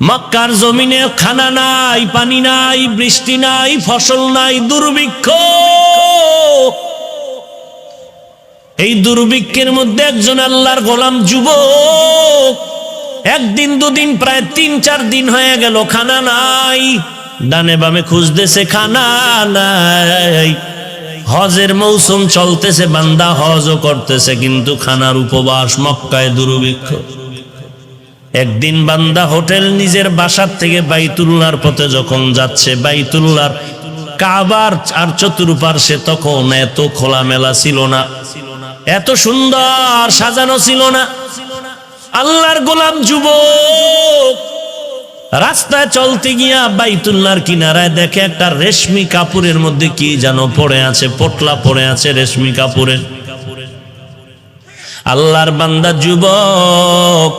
মক্কার জমিনে খানা নাই, পানি নাই, বৃষ্টি নাই, ফসল নাই, দুর্ভিক্ষ। এই দুর্ভিক্ষের মধ্যে একজন আল্লাহর গোলাম যুবক, একদিন দুদিন প্রায় ৩-৪ দিন হয়ে গেল, খানা নাই। ডানে বামে খুঁজতেছে, খানা নাই। হজের মৌসুম চলতেছে, বান্দা হজও করতেছে, কিন্তু খানার উপবাস, মক্কায় দুর্ভিক্ষ। একদিন বান্দা হোটেল নিজের বাসার থেকে বাইতুল্লাহর পথে যখন যাচ্ছে, বাইতুল্লাহর কাবার আর চতুর্পার্শ্বে তখন এত খোলামেলা ছিল না, এত সুন্দর সাজানো ছিল না। আল্লাহর গোলাম যুবক রাস্তায় চলতে গিয়া বাইতুল্লাহর কিনারায় দেখে একটা রেশমি কাপড়ের মধ্যে কি যেন পড়ে আছে, পোটলা পড়ে আছে রেশমি কাপড়ের। আল্লাহর বান্দা যুবক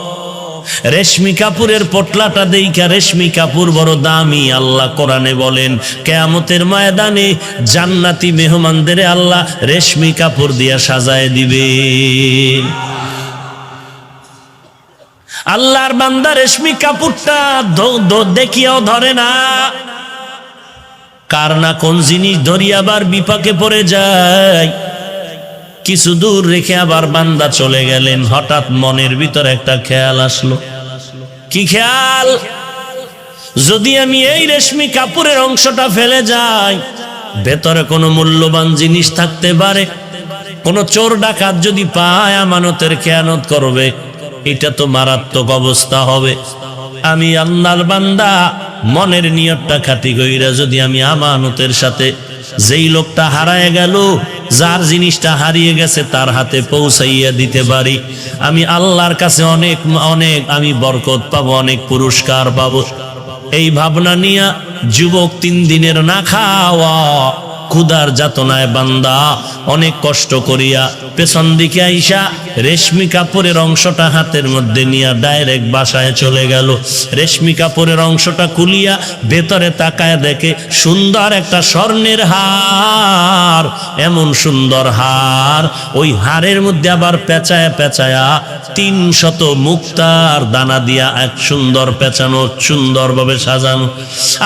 রেশমি কাপড়ের পোটলাটা দেইখা, রেশমি কাপড় বড় দামি। আল্লাহ কোরআনে বলেন, কিয়ামতের ময়দানে জান্নাতি মেহমানদের আল্লাহ রেশমি কাপড় দিয়া সাজায় দিবে। আল্লাহর বান্দা রেশমি কাপড়টা দেখিয়াও ধরে না, কার না কোন জিনিস ধরিয়া আবার বিপাকে পড়ে যায়। কিছু দূর রেখে আবার বান্দা চলে গেলেন। হঠাৎ মনের ভিতর একটা খেয়াল আসলো। কি খেয়াল? যদি আমি এই রেশমি কাপড়ের অংশটা ফেলে যাই, ভেতরে কোনো মূল্যবান জিনিস থাকতে পারে, কোনো চোর ডাকাত যদি পায় আমানতের খেয়ানত করবে, এটা তো মারাত্মক অবস্থা হবে। আমি আল্লাহর বান্দা মনের নিয়তটা খাঁটি কইরা যদি আমি আমানতের সাথে যেই লোকটা হারায় গেল, যার জিনিসটা হারিয়ে গেছে, তার হাতে পৌঁছাইয়া দিতে পারি, আমি আল্লাহর কাছে অনেক অনেক আমি বরকত পাবো, অনেক পুরস্কার পাবো। এই ভাবনা নিয়া যুবক 3 দিনের না খাওয়া ক্ষুধার যাতনায় বান্দা অনেক কষ্ট করিয়া পেছন দিকে আইসা রেশমি কাপড়ের অংশটা হাতের মধ্যে নিয়ে ডাইরেক্ট বাসায় চলে গেল। রেশমি কাপড়ের অংশটা খুলিয়া ভেতরে তাকায় দেখে সুন্দর একটা স্বর্ণের হার। এমন সুন্দর হার, ওই হারের মধ্যে আবার পেঁচায়া পেঁচায়া 300 মুক্তার দানা দিয়া এক সুন্দর পেঁচানো, সুন্দরভাবে সাজানো।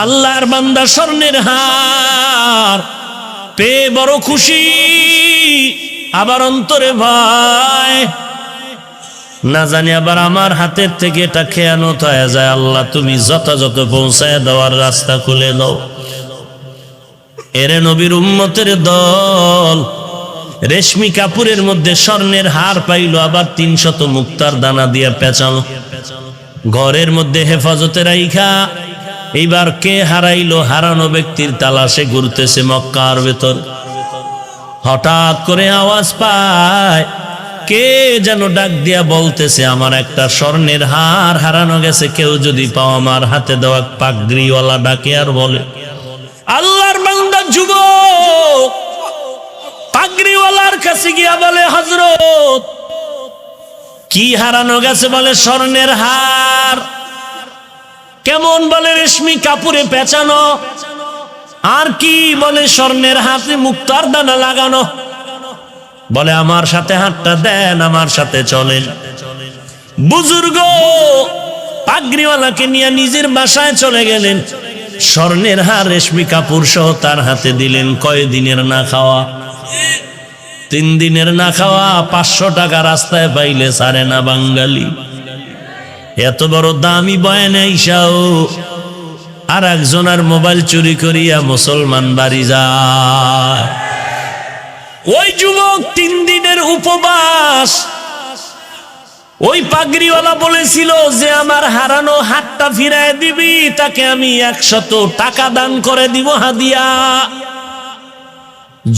আল্লাহর বান্দা স্বর্ণের হার পেয়ে বড় খুশি, আবার অন্তরে ভয়, না জানি আবার আমার হাতের থেকে এটা খেয়ানত হয়ে যায়। আল্লাহ তুমি যথাযথ পৌঁছায় দেওয়ার রাস্তা খুলে দাও। এরে নবীর উম্মতের দল রেশমি কাপড়ের মধ্যে স্বর্ণের হার পাইল, আবার 300 মুক্তার দানা দিয়ে পেঁচানো, ঘরের মধ্যে হেফাজতে রাইখা এইবার কে হারাইলো, হারানো ব্যক্তির তালাশে ঘুরতেছে মক্কার ভেতর। হঠাৎ করে আওয়াজ পায়, কে যেন ডাক দিয়া বলতেছে, আমার একটা স্বর্ণের হার হারানো গেছে, কেউ যদি পাও আমার হাতে দেওয়া। পাগড়িওয়ালা ডাকে আর বলে, আল্লাহর বান্দা যুবক পাগড়িওয়ালার কাছে গিয়া বলে, হযরত কি হারানো গেছে? বলে স্বর্ণের হার। কেমন? বলে রেশমি কাপড়ে পেঁচানো। আর কি? বলে স্বর্ণের হাতে মুক্তার দানা লাগানো। বলে আমার সাথে হাতটা দেন, আমার সাথে চলেন। বুজুর্গ পাগড়িওয়ালাকে নিয়ে নিজের বাসায় চলে গেলেন, স্বর্ণের হার রেশমি কাপড় সহ তার হাতে দিলেন। কয় দিনের না খাওয়া? 3 দিনের না খাওয়া। 500 টাকা রাস্তায় পাইলে ছাড়ে না বাঙালি। এত বড় দামি বয়ানে আইসাও আর একজনের মোবাইল চুরি করিয়া মুসলমান বাড়ি যায়। ওই যুবক 3 দিনের উপবাস। ওই পাগড়িওয়ালা বলেছিল যে আমার হারানো হাতটা ফিরায় দিবি, তাকে আমি 100 টাকা দান করে দিব হাদিয়া।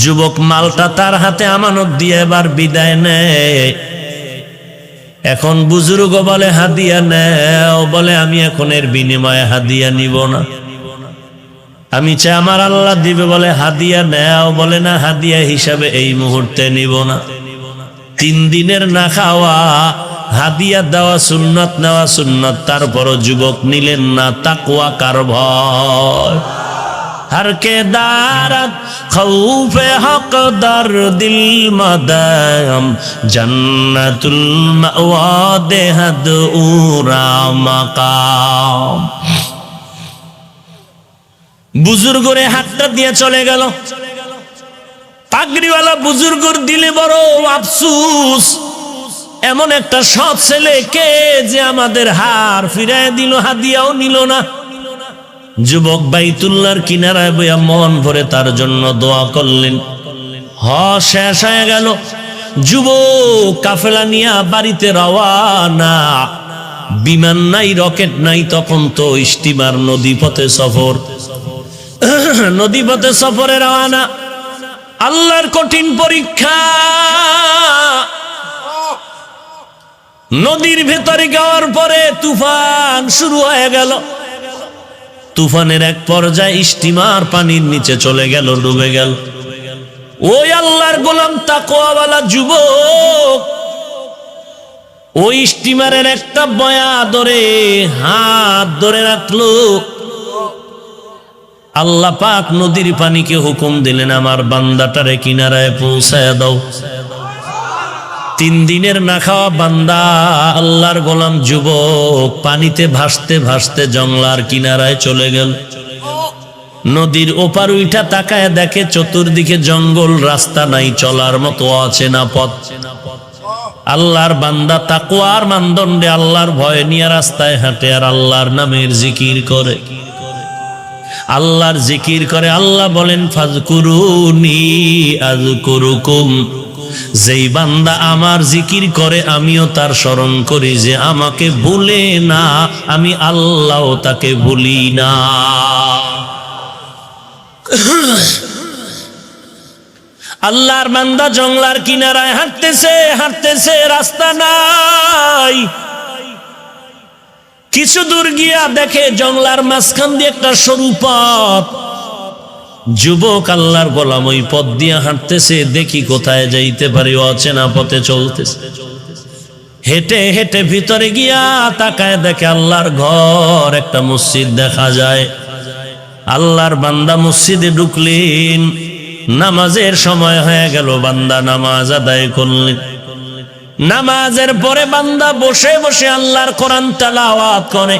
যুবক মালটা তার হাতে আমানত দিয়ে এবার বিদায় নেয়। এখন বুজুর্গ বলে হাদিয়া নেও। বলে আমি এখন এর বিনিময়ে হাদিয়া নিব না, আমি চাই আমার আল্লাহ দিবে। বলে হাদিয়া নেও। বলে না, হাদিয়া হিসাবে এই মুহূর্তে নিব না। 3 দিনের না খাওয়া, হাদিয়া দেওয়া সুন্নত, নেওয়া সুন্নত। তারপরও যুবক নিলেন না। তাকওয়া কার ভয়? हर के दारत खौफे हक दर दिल मदम जन्नतुल मअवा देहद उरा मकाम। बुजुर्गरे हातটা দিয়ে চলে গেল। পাগড়িওয়ালা বুজুর্গর দিলে বড় আফসোস, এমন একটা সৎ ছেলে কে যে আমাদের হার ফিরায় দিল, হাদিয়াও নিল না। যুবক বাইতুল্লাহর কিনারায় বইয়া মন ভরে তার জন্য দোয়া করলেন। শেষ হয়ে গেল। যুবক কাফেলা নিয়ে বাড়িতে রওয়ানা। বিমান নাই, রকেট নাই, তখন তো স্টিমার, নদীপথে সফর। নদীপথে সফরে রওয়ানা। আল্লাহর কঠিন পরীক্ষা। নদীর ভেতরে যাওয়ার পরে তুফান শুরু হয়ে গেল। তুফানের এক পর্যায়ে স্টিমার পানির নিচে চলে গেল, ডুবে গেল। ওই আল্লাহর গোলাম তাকওয়াওয়ালা যুবক ওই স্টিমারের একটা বয়া ধরে হাত ধরে রাখলো। আল্লাহ পাক নদীর পানিকে হুকুম দিলেন, আমার বান্দাটারে কিনারায় পৌঁছায় দাও। 3 দিনের না খাওয়া বান্দা আল্লাহর গোলাম যুবক পানিতে ভাসতে ভাসতে জংলার কিনারায় চলে গেল। নদীর ওপার উইঠা তাকায় দেখে চতুর্দিকে জঙ্গল, রাস্তা নাই, চলার মতো অচেনা পথ। আল্লাহর বান্দা তাকওয়ার মানদণ্ডে আল্লাহর ভয় নিয়ে রাস্তায় হাঁটে আর আল্লাহর নামের জিকির করে, আল্লাহর জিকির করে। আল্লাহ বলেন ফাজকুরুনি আযকুরুকুম। যেই বান্দা আমার জিকির করে আমিও তার স্মরণ করি, যে আমাকে ভুলে না আমি আল্লাহ তাকে ভুলি না। আল্লাহর বান্দা জংলার কিনারায় হাঁটতেছে হাঁটতেছে, রাস্তা নাই। কিছু দূর গিয়া দেখে জংলার মাঝখান দিয়ে একটা সরু পথ। যুবক আল্লাহর গোলাম ওই পথ দিয়ে হাঁটতেছে, দেখি কোথায় যাইতে পারি, অচেনা পথে চলতেছে। হেঁটে হেঁটে ভিতরে গিয়া তাকায় দেখে আল্লাহর ঘর, একটা মসজিদ দেখা যায়। আল্লাহর বান্দা মসজিদে ঢুকলেন। নামাজের সময় হয়ে গেল, বান্দা নামাজ আদায় করলেন। নামাজের পরে বান্দা বসে বসে আল্লাহর কোরআন তেলাওয়াত করে।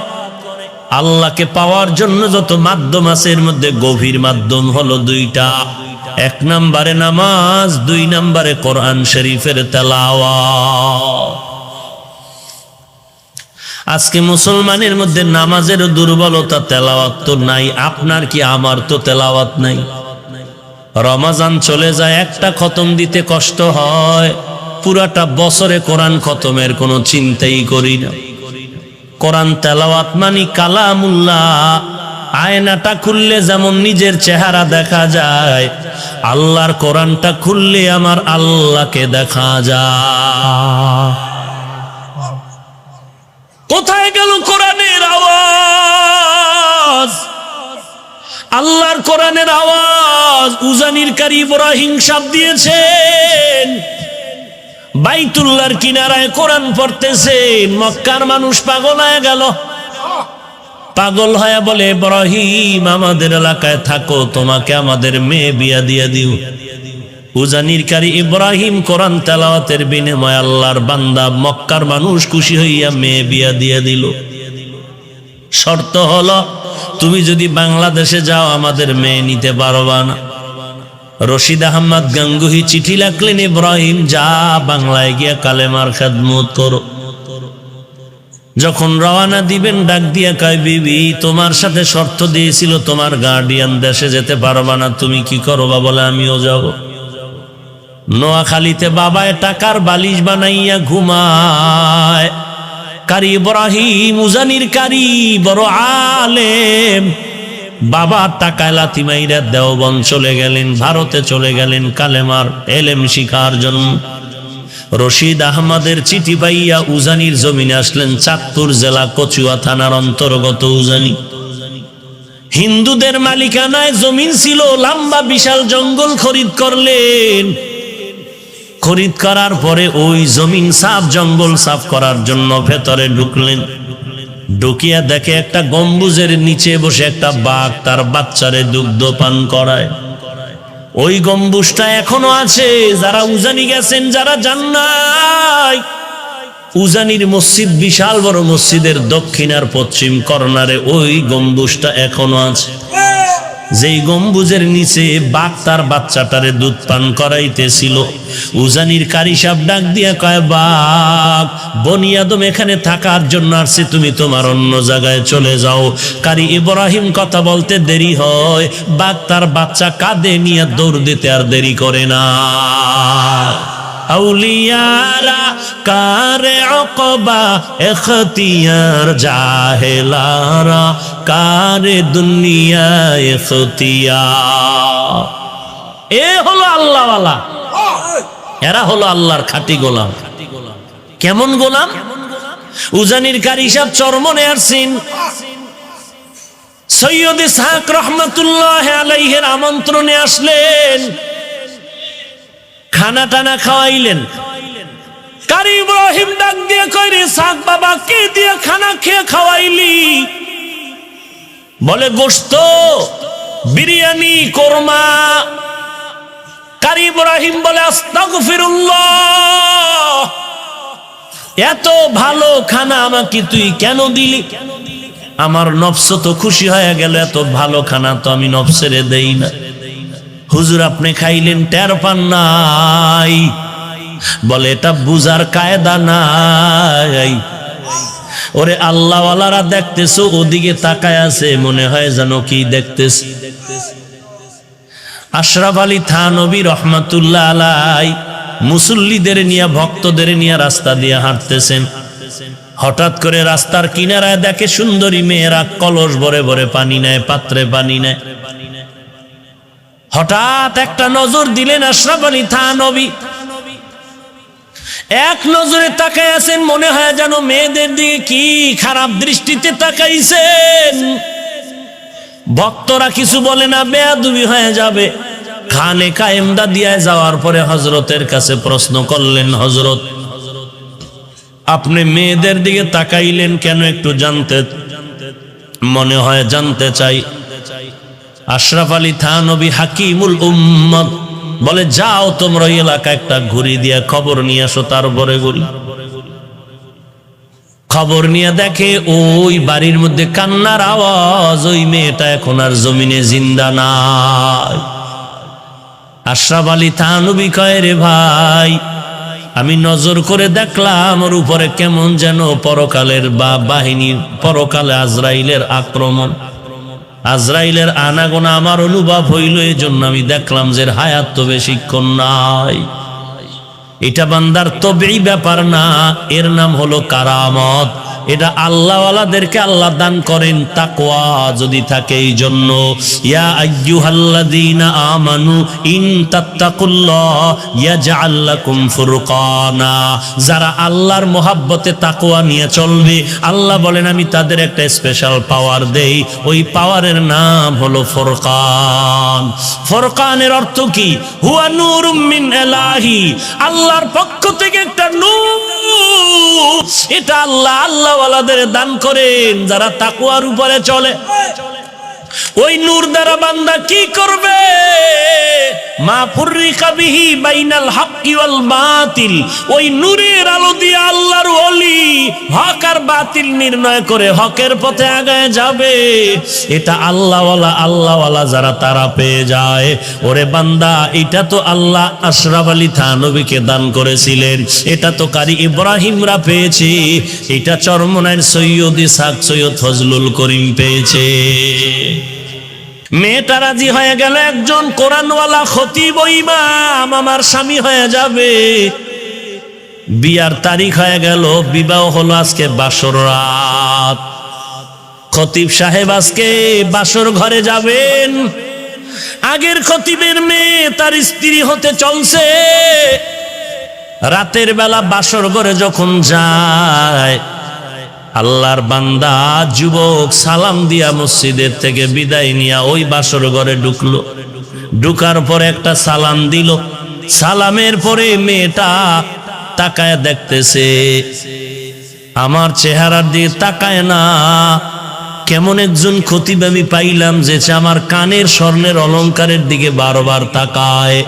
আল্লাহকে পাওয়ার জন্য যত মাধ্যম আছে এর মধ্যে গভীর মাধ্যম হলো 2টা। 1 নম্বরে নামাজ, 2 নম্বরে কোরআন শরীফের তেলাওয়াত। আজকে মুসলমানের মধ্যে নামাজের দুর্বলতা, তেলাওয়াত তো নাই। আপনার কি আমার তো তেলাওয়াত নাই। রমজান চলে যায়, একটা খতম দিতে কষ্ট হয়, পুরাটা বছরে কোরআন খতমের কোনো চিন্তাই করি না। কোরআন তেলাওয়াত মানি কালামুল্লাহ। আয়নাটা খুললে যেমন নিজের চেহারা দেখা যায়, আল্লাহর কোরআনটা খুললে আমার আল্লাহকে দেখা যায়। কোথায় গেল কোরআনের আওয়াজ? আল্লাহর কোরআনের আওয়াজ উজানির কারি ইব্রাহিম সাহেব দিয়েছেন। বাইতুল্লাহর কিনারায় কোরআন পড়তেছেন। মক্কার মানুষ পাগল হয়ে গেল। পাগল হয়ে বলে, ইব্রাহিম আমাদের এলাকায় থাকো, তোমাকে আমাদের মেয়ে বিয়া দিয়ে দিও। উজানির কারি ইব্রাহিম কোরআন তেলাওয়াতের বিনিময়ে আল্লাহর বান্দা মক্কার মানুষ খুশি হইয়া মেয়ে বিয়া দিয়ে দিল। শর্ত হলো, তুমি যদি বাংলাদেশে যাও আমাদের মেয়ে নিতে পারবা না। রশিদ আহমদ গাঙ্গুহি চিঠি লিখলেন, ইব্রাহিম যা বাংলায় গিয়া কালেমার খেদমত করো। যখন রওনা দিবেন ডাক দিয়া কয়, বিবি তোমার সাথে শর্ত দিয়েছিল তোমার গার্ডিয়ান দেশে যেতে পারবা না, তুমি কি করবা? বলে আমিও যাব। নোয়াখালীতে বাবায় টাকার বালিশ বানাইয়া ঘুমায়। কারি ইব্রাহিম উজানির কারি বড় আলেম, বাবা টাকায় লাথি মাইরা দেওবন্দ চলে গেলেন, ভারতে চলে গেলেন কালেমার এলেম শিখার জন্য। রশিদ আহমদের চিঠি পাইয়া উজানির জমিনে আসলেন। চাঁদপুর জেলা কচুয়া থানার অন্তর্গত উজানি। হিন্দুদের মালিকানায় জমিন ছিল, লম্বা বিশাল জঙ্গল খরিদ করলেন। খরিদ করার পরে ওই জমিন সাফ, জঙ্গল সাফ করার জন্য ভেতরে ঢুকলেন। ঢুকিয়া দেখে একটা গম্বুজের নিচে বসে একটা বাঘ তার বাচ্চারে দুগ্ধ পান করায়। ওই গম্বুজটা এখনো আছে। যারা উজানি গেছেন, যারা যান নাই, উজানির মসজিদ বিশাল বড় মসজিদের দক্ষিণ আর পশ্চিম কর্নারে ওই গম্বুজটা এখনো আছে। যেই গম্বুজের নিচে বাঘ তার বাচ্চাটারে দুধ পান করাইতেছিল। উজানির কারি সাহেব ডাক দিয়া কয়, বাঘ, বনি আদম এখানে থাকার জন্য আসছে, তুমি তোমার অন্য জায়গায় চলে যাও। কারি ইব্রাহিম কথা বলতে দেরি হয়, বাঘ তার বাচ্চা কাঁধে নিয়ে দৌড় দিতে আর দেরি করে না। আউলিয়ারা কারে অকবা এখতিয়ার, জাহেলারা কারে দুনিয়া এখতিয়ার। এ হলো আল্লাহওয়ালা, এরা হলো আল্লাহর খাঁটি গোলাম। কেমন গোলাম? উজানির কারি সাহেব চরমনে আসছেন, সৈয়দ ইসহাক রহমাতুল্লাহ আলাইহির আমন্ত্রণে আসলেন, খানা টানা খাওয়াইলেন। কারি ইব্রাহিম ডাক দিয়ে কয়, রে ইসহাক বাবা, কে দিয়ে খানা খেয়ে খাওয়াইলি? বলে, গোশত, বিরিয়ানি, কোরমা। কারি ইব্রাহিম বলে, আস্তাগফিরুল্লাহ, এত ভালো খানা আমাকে তুই কেন দিলি? আমার নফস তো খুশি হয়ে গেল, এত ভালো খানা তো আমি নফসেরে দেই না। হুজুর, আপনি খাইলেন, টের পান নাই? বলে, এটা বুঝার কায়দা নাই। ওরে আল্লাহওয়ালারা দেখতেছো, ওদিকে তাকায় আছে, মনে হয় যেন কি দেখতেছি। আশরাফ আলী থানভী রহমাতুল্লাহ আলাই মুসল্লিদের নিয়ে, ভক্তদের নিয়ে রাস্তা দিয়ে হাঁটতেছেন। হঠাৎ করে রাস্তার কিনারায় দেখে সুন্দরী মেয়েরা কলস ভরে ভরে পানি নেয়, পাত্রে পানি নেয়। হঠাৎ একটা নজর দিলেন আশরাফ আলী থানভী, এক নজরে তাকায় আছেন, মনে হয় যেন মেয়েদের দিকে কি খারাপ দৃষ্টিতে তাকাইছেন। ভক্তরা কিছু বলে না, বেয়াদবি হয়ে যাবে। খানে কায়েমদা দিয়ে যাওয়ার পরে হযরতের কাছে প্রশ্ন করলেন, হযরত, আপনি মেয়েদের দিকে তাকাইলেন কেন, একটু জানতে মনে হয় জানতে চাই। আশরাফ আলী থানভী হাকিমুল উম্মত বলে, যাও তোমরা ওই এলাকা একটা ঘুরি দিয়া খবর নিয়ে আসো। তারপরে ঘুরি খবর নিয়ে দেখে ওই বাড়ির মধ্যে কান্নার আওয়াজ, ওই মেয়েটা এখন আর জমিনে জিন্দা নাই। আশরাফ আলী থানভী কয়, রে ভাই, আমি নজর করে দেখলাম ওর উপরে কেমন যেন পরকালের বাহিনী, পরকালে আজরাইলের আক্রমণ, আজরাইলের আনাগোনা আমার অনুভব হইল। এই জন্য আমি দেখলাম যে হায়াত তো বেশিক্ষণ নাই। এটা বান্দার তবেই ব্যাপার না, এর নাম হলো কারামত। এটা আল্লাহওয়ালাদেরকে আল্লাহ দান করেন তাকওয়া যদি থাকে। এই জন্য ইয়া আইয়ুহাল্লাযীনা আমানু ইন তাত্তাকুল্লাহ ইয়াজআল লাকুম ফুরকানা, যারা আল্লাহর মহব্বতে তাকওয়া নিয়ে চলবে, আল্লাহ বলেন আমি তাদের একটা স্পেশাল পাওয়ার দেই। ওই পাওয়ারের নাম হলো ফুরকান। ফুরকানের অর্থ কি? হুয়া নূরুম মিন ইলাহি, আল্লাহর পক্ষ থেকে একটা নূর। এটা আল্লাহওয়ালাদের দান করেন যারা তাকওয়ার উপরে চলে। ওই নূর দ্বারা বান্দা কি করবে? মা ফুররিকা বিহি বাইনাল হাক্কি ওয়াল বাতিল, ওই নূরের আলো দিয়ে আল্লাহর ওলি হক আর বাতিল নির্ণয় করে হকের পথে আগায় যাবে। এটা আল্লাহওয়ালা যারা তারা পেয়ে যায়। ওরে বান্দা, এটা তো আল্লাহ আশরাফ আলী থানভীকে দান করেছিলেন, এটা তো কারি ইব্রাহিমরা পেয়েছে, এটা চরমনাইয়ের সৈয়দ ইসহাক, সৈয়দ ফজলুল করিম পেয়েছে। মেয়েটা রাজি হয়ে গেল, একজন কোরআনওয়ালা খতিব ইমাম আমার স্বামী হয়ে যাবে। বিয়ার তারিখ হয়ে গেল, বিবাহ হলো আজকে বাসর রাত। খতিব সাহেব আজকে বাসর ঘরে যাবেন। আগের খতিবের মেয়ে তার স্ত্রী হতে চলছে। রাতের বেলা বাসর ঘরে যখন যায়, আল্লাহর বান্দা যুবক সালাম দিয়া মসজিদের থেকে বিদায় নিয়া ওই বাসর ঘরে ঢুকলো। ঢুকার পরে একটা সালাম দিল। সালামের পরে মেয়েটা তাকায় দেখতেছে আমার চেহারার দিকে তাকায় না। কেমন একজন খতিব আমি পাইলাম যে আমার কানের স্বর্ণের অলংকারের দিকে বারবার তাকায়,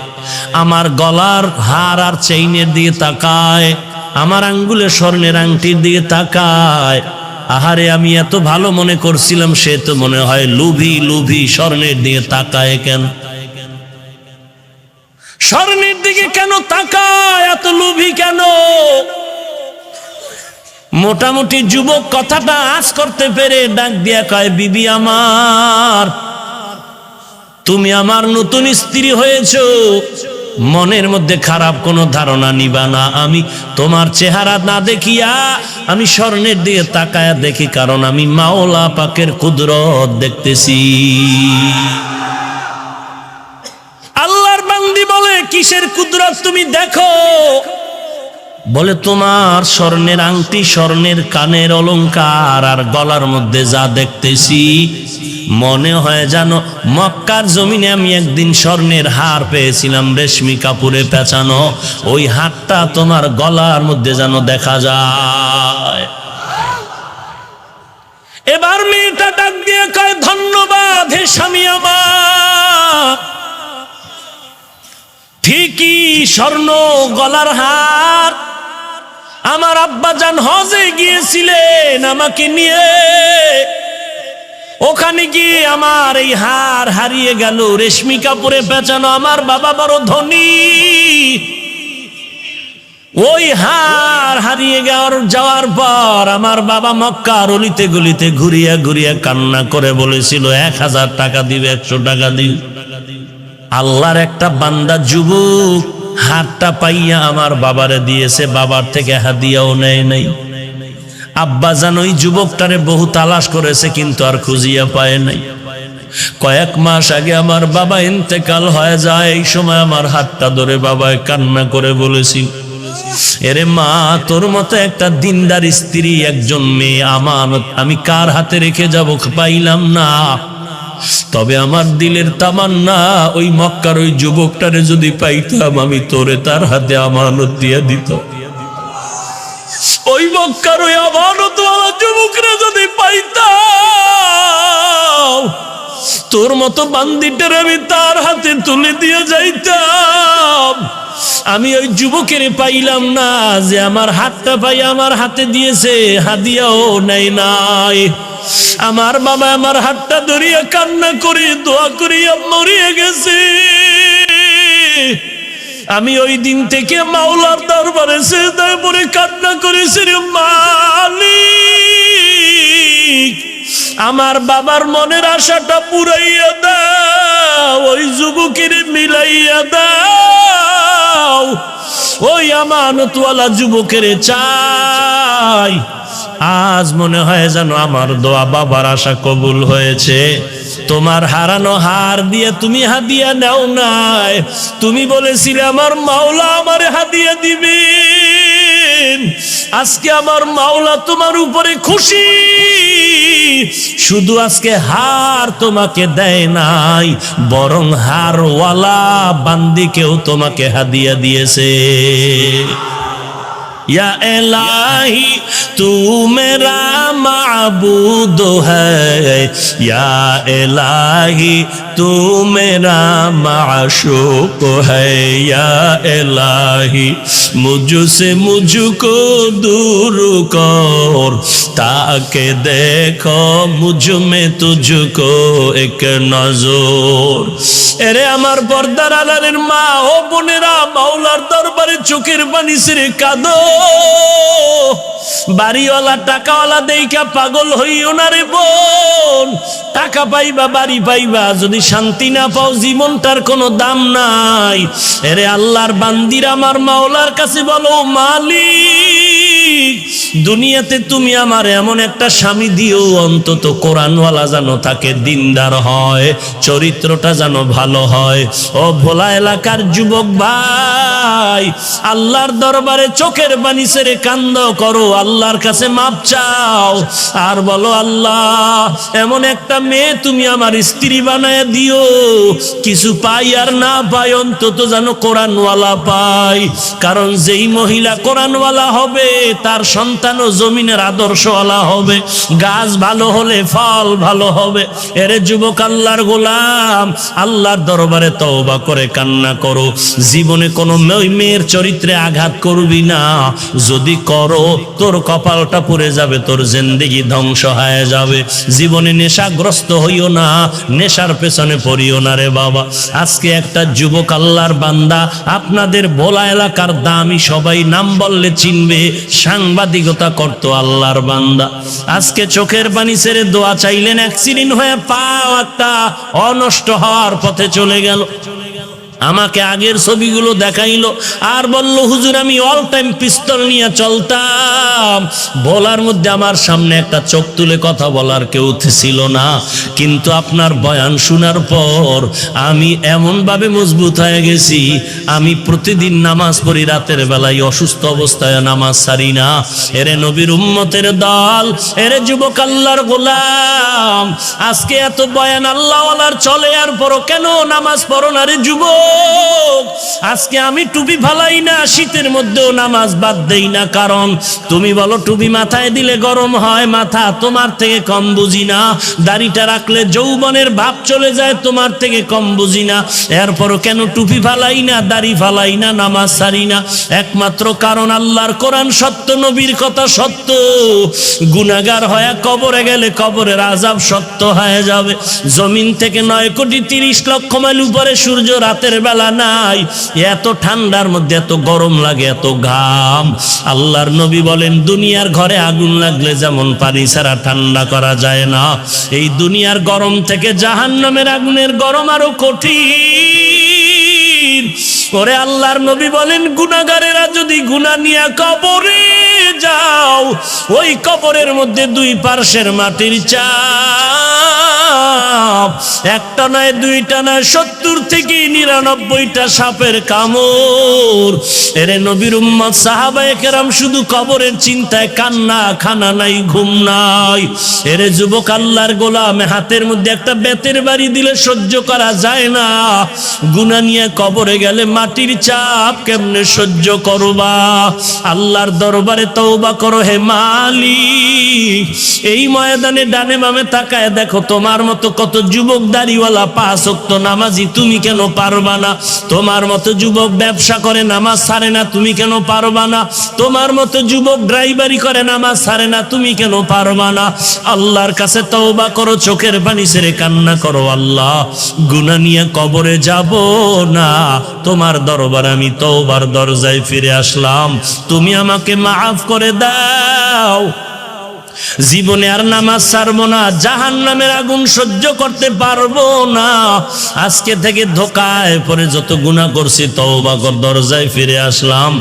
আমার গলার হার আর চেইনের দিকে তাকায়, আমার আঙ্গুলের স্বর্ণের আংটির দিকে তাকায়। আহারে, আমি এত ভালো মনে করছিলাম সে তো মনে হয় লোভী। লোভী স্বর্ণের দিকে তাকায় কেন? স্বর্ণের দিকে কেন তাকায়? এত লোভী কেন? মোটামুটি যুবক কথাটা আজ করতে পেরে ডাক দিয়া কয়, বিবি আমার, তুমি আমার নতুন স্ত্রী হয়েছো, মনের মধ্যে খারাপ কোনো ধারণা নিবা না। আমি তোমার চেহারা না দেখিয়া আমি স্বর্ণের দিকে তাকায়া দেখি, কারণ আমি মাওলা পাকের কুদরত দেখতেছি। আল্লাহর বান্দি বলে, কিসের কুদরত তুমি দেখো? বলে, তোমার স্বর্ণের আংটি, স্বর্ণের কানের অলংকার আর গলার মধ্যে যা দেখতেছি, মনে হয় জানো মক্কার জমিনে আমি একদিন স্বর্ণের হার পেয়েছিলাম রেশমি কাপড়ে পেঁচানো, ওই হারটা তোমার গলার মধ্যে যেন দেখা যায়। এবার মেয়েটা ডাক দিয়ে কয়, ধন্যবাদ হে স্বামী আমার, ঠিকই স্বর্ণ গলার হার। আমার আব্বাজান হজে গিয়েছিলেন আমাকে নিয়ে, ওখানে গিয়ে আমার এই হার হারিয়ে গেল, রেশমি কাপড়ে পেঁচানো। আমার বাবা বড় ধনী, ওই হার হারিয়ে যাওয়ার পর আমার বাবা মক্কার অলিতে গলিতে ঘুরিয়া ঘুরিয়া কান্না করে বলেছিল, 1000 টাকা দিবে, 100 টাকা দিবে। আল্লাহর একটা বান্দা যুবক হারটা পাইয়া আমার বাবারে দিয়েছে, বাবার থেকে হাদিয়াও নেয় নাই। আব্বাজান ওই যুবকটারে বহু তালাশ করেছে, কিন্তু আর খুঁজিয়া পায় নাই। কয়েক মাস আগে আমার বাবা ইন্তেকাল হয়ে যায়, এই সময় আমার হাতটা ধরে বাবায় কান্না করে বলেছিল, এরে মা, তোর মতো একটা দিনদার স্ত্রী, একজন মেয়ে আমানত আমি কার হাতে রেখে যাব পাইলাম না। তবে আমার দিলের তামান্না, ওই মক্কার ওই যুবকটারে যদি পাইতাম, আমি তোরে তার হাতে আমানত দিয়ে দিত। ওই মক্কার ওই আমানতওয়ালা যুবকরা যদি পাইতাম, তোর মতো বান্দিটারে আমি তার হাতে তুলে দিয়ে যাইতাম। আমি ওই যুবকের পাইলাম না, যে আমার হাতটা পাই আমার হাতে দিয়েছে, হাদিয়াও নেই নাই। আমার বাবা আমার হাতটা ধরিয়া কান্না করে দোয়া করিয়া মরিয়া গেছে। আমি ওই দিন থেকে মাওলার দরবারে সিজদায় পড়ে কান্না করেছি, রে মালিক, আমার বাবার মনের আশাটা পুরাইয়া দাও, ওই যুবকের মিলাইয়া দাও, ওই আমানতওয়ালা যুবকের চাই। আজ মনে হয় যেন আমার দোয়া বাবার আশা কবুল হয়েছে। তোমার হারানো হার দিয়ে তুমি হাদিয়া নাও নাই, তুমি বলেছিলে আমার মাওলা আমারে হাদিয়া দিবেন। আজকে আমার মাওলা তোমার উপরে খুশি, শুধু আজকে হার তোমাকে দেয় নাই, বরং হারওয়ালা বান্দিকেও তোমাকে হাদিয়া দিয়েছে। या इलाही तू मेरा माबूद है, या इलाही तू मेरा माशूक है, या इलाही मुझसे मुझको दूर कर, ताकि देखो मुझ में तुझको एक नजर। এরে আমার পর্দার আড়ালের মা ও বোনেরা, মাওলার দরবারে চোখের পানি ছেড়ে কাঁদো। বাড়িওয়ালা টাকাওয়ালা দেইখা পাগল হইও না রে বোন। টাকা পাইবা, বাড়ি পাইবা, যদি শান্তি না পাও জীবনটার কোনো দাম নাই। এরে আল্লাহর বান্দিরা, আমার মাওলার কাছে বলো, মালিক, দুনিয়াতে তুমি আমার এমন একটা স্বামী দিও, অন্তত কোরআনওয়ালা যেন থাকে, দিনদার হয়, চরিত্রটা যেন ভালো হয়। ও ভোলা এলাকার যুবক ভাই, আল্লাহর দরবারে চোখের পানি ছেড়ে কান্দ করো, আল্লাহর কাছে মাপ চাও, আর বলো, আল্লাহ, এমন একটা মেয়ে তুমি আমার স্ত্রী বানায় দিও, কিছু পাই আর না পাই, অন্তত যেন কোরআনওয়ালা পাই। কারণ যেই মহিলা কোরআনওয়ালা হবে তার সন্তানও জমিনের আদর্শওয়ালা হবে, গাছ ভালো হলে ফল ভালো হবে। এরে যুবক আল্লাহর গোলাম, আল্লাহর দরবারে তওবা করে কান্না করো। জীবনে কোনো মেয়ের চরিত্রে আঘাত করবি না, যদি করো তোর কপালটা পুড়ে যাবে, তোর জিন্দেগি ধ্বংস হয়ে যাবে। জীবনে নেশাগ্রস্ত হইও না, নেশার পেছনে পড়িও না রে বাবা। আজকে একটা যুবক আল্লাহর বান্দা, আপনাদের ভোলা এলাকার দামি সবাই নাম বললে চিনবে, সাংবাদিকতা করতো আল্লাহর বান্দা। আজকে চোখের পানি ছেড়ে দোয়া চাইলেন, অ্যাক্সিডেন্ট হয়ে পাও একটা অনষ্ট হওয়ার পথে চলে গেল। আমাকে আগের ছবিগুলো দেখাইলো আর বলল, হুজুর আমি অল টাইম পিস্তল নিয়ে চলতাম। বলার মধ্যে আমার সামনে একটা চোখ তুলে কথা বলার কেউ ছিল না, কিন্তু আপনার বয়ান শোনার পর আমি এমনভাবে মজবুত হয়ে গেছি, আমি প্রতিদিন নামাজ পড়ি রাতের বেলায়, অসুস্থ অবস্থায় নামাজ ছাড়ি না। এরে নবীর উম্মতের দল, এরে যুবক আল্লাহর গোলাম, আজকে এত বয়ান আল্লাহওয়ালার চলে, আর পরও কেন নামাজ পড়ো না রে যুবক? আজকে আমি টুপি ফালাই না, শীতের মধ্যেও নামাজ বাদ দেই না, কারণ তুমি বলো টুপি মাথায় দিলে গরম হয়, মাথা তোমার থেকে কম বুঝি না। দাড়িটা রাখলে যৌবনের ভাব চলে যায়, তোমার থেকে কম বুঝি না। এরপরও কেন টুপি ফালাই না, দাড়ি ফালাই না, নামাজ ছাড়ি না? একমাত্র কারণ আল্লাহর কোরআন সত্য, নবীর কথা সত্য। গুনাহগার হয়ে কবরে গেলে কবরের আযাব সত্য হয়ে যাবে। জমিন থেকে 9,30,00,000 মাইল উপরে সূর্য রাতের বেলা নাই, এত ঠান্ডার মধ্যে এত গরম লাগে, এত ঘাম। আল্লাহর নবী বলেন, দুনিয়ার ঘরে আগুন লাগলে যেমন পানি ছাড়া ঠান্ডা করা যায় না, এই দুনিয়ার গরম থেকে জাহান্নামের আগুনের গরম আরো কঠিন। ওরে আল্লাহর নবী বলেন, গুনাহগারেরা যদি গুনাহ নিয়ে কবরে যাও, ওই কবরের মধ্যে দুই পার্শ্বের মাটির চাপ, একটা নয় দুইটা নয় 70 থেকে 99টা সাপের কামড়। এরে নবীর উম্মত সাহাবায়ে কেরাম শুধু কবরের চিন্তায় কান্না, খানা নাই, ঘুম নাই। এরে যুবক আল্লাহর গোলাম, হাতের মধ্যে একটা বেতের বাড়ি দিলে সহ্য করা যায় না, গুনাহ নিয়ে কবরে গেলে মাটির চাপ কেমনে সহ্য করবা? আল্লাহর দরবারে তওবা করো হে মালিক। এই ময়দানে ডানে বামে তাকায় দেখো, তোমার মতো কত যুবক দাড়িওয়ালা 5 ওয়াক্ত নামাজি, তুমি কেন পারবা না? তোমার মতো যুবক ব্যবসা করে নামাজ ছাড়ে না, তুমি কেন পারবা না? তোমার মতো যুবক ড্রাইভারি করে নামাজ ছাড়ে না, তুমি কেন পারবা না? আল্লাহর কাছে তওবা করো, চোখের পানি ছেড়ে কান্না করো, আল্লাহ গুনাহ নিয়ে কবরে যাব না, তোমার দরবারে আমি তওবার দরজায় ফিরে আসলাম, তুমি আমাকে মাফ করে দাও। জীবনে আর নামাজ ছাড়বো না, জাহান্নামের আগুন সহ্য করতে পারবো না। আজকে থেকে ধোকায় পরে যত গুনাহ করছি তওবা কর দরজায় ফিরে আসলাম,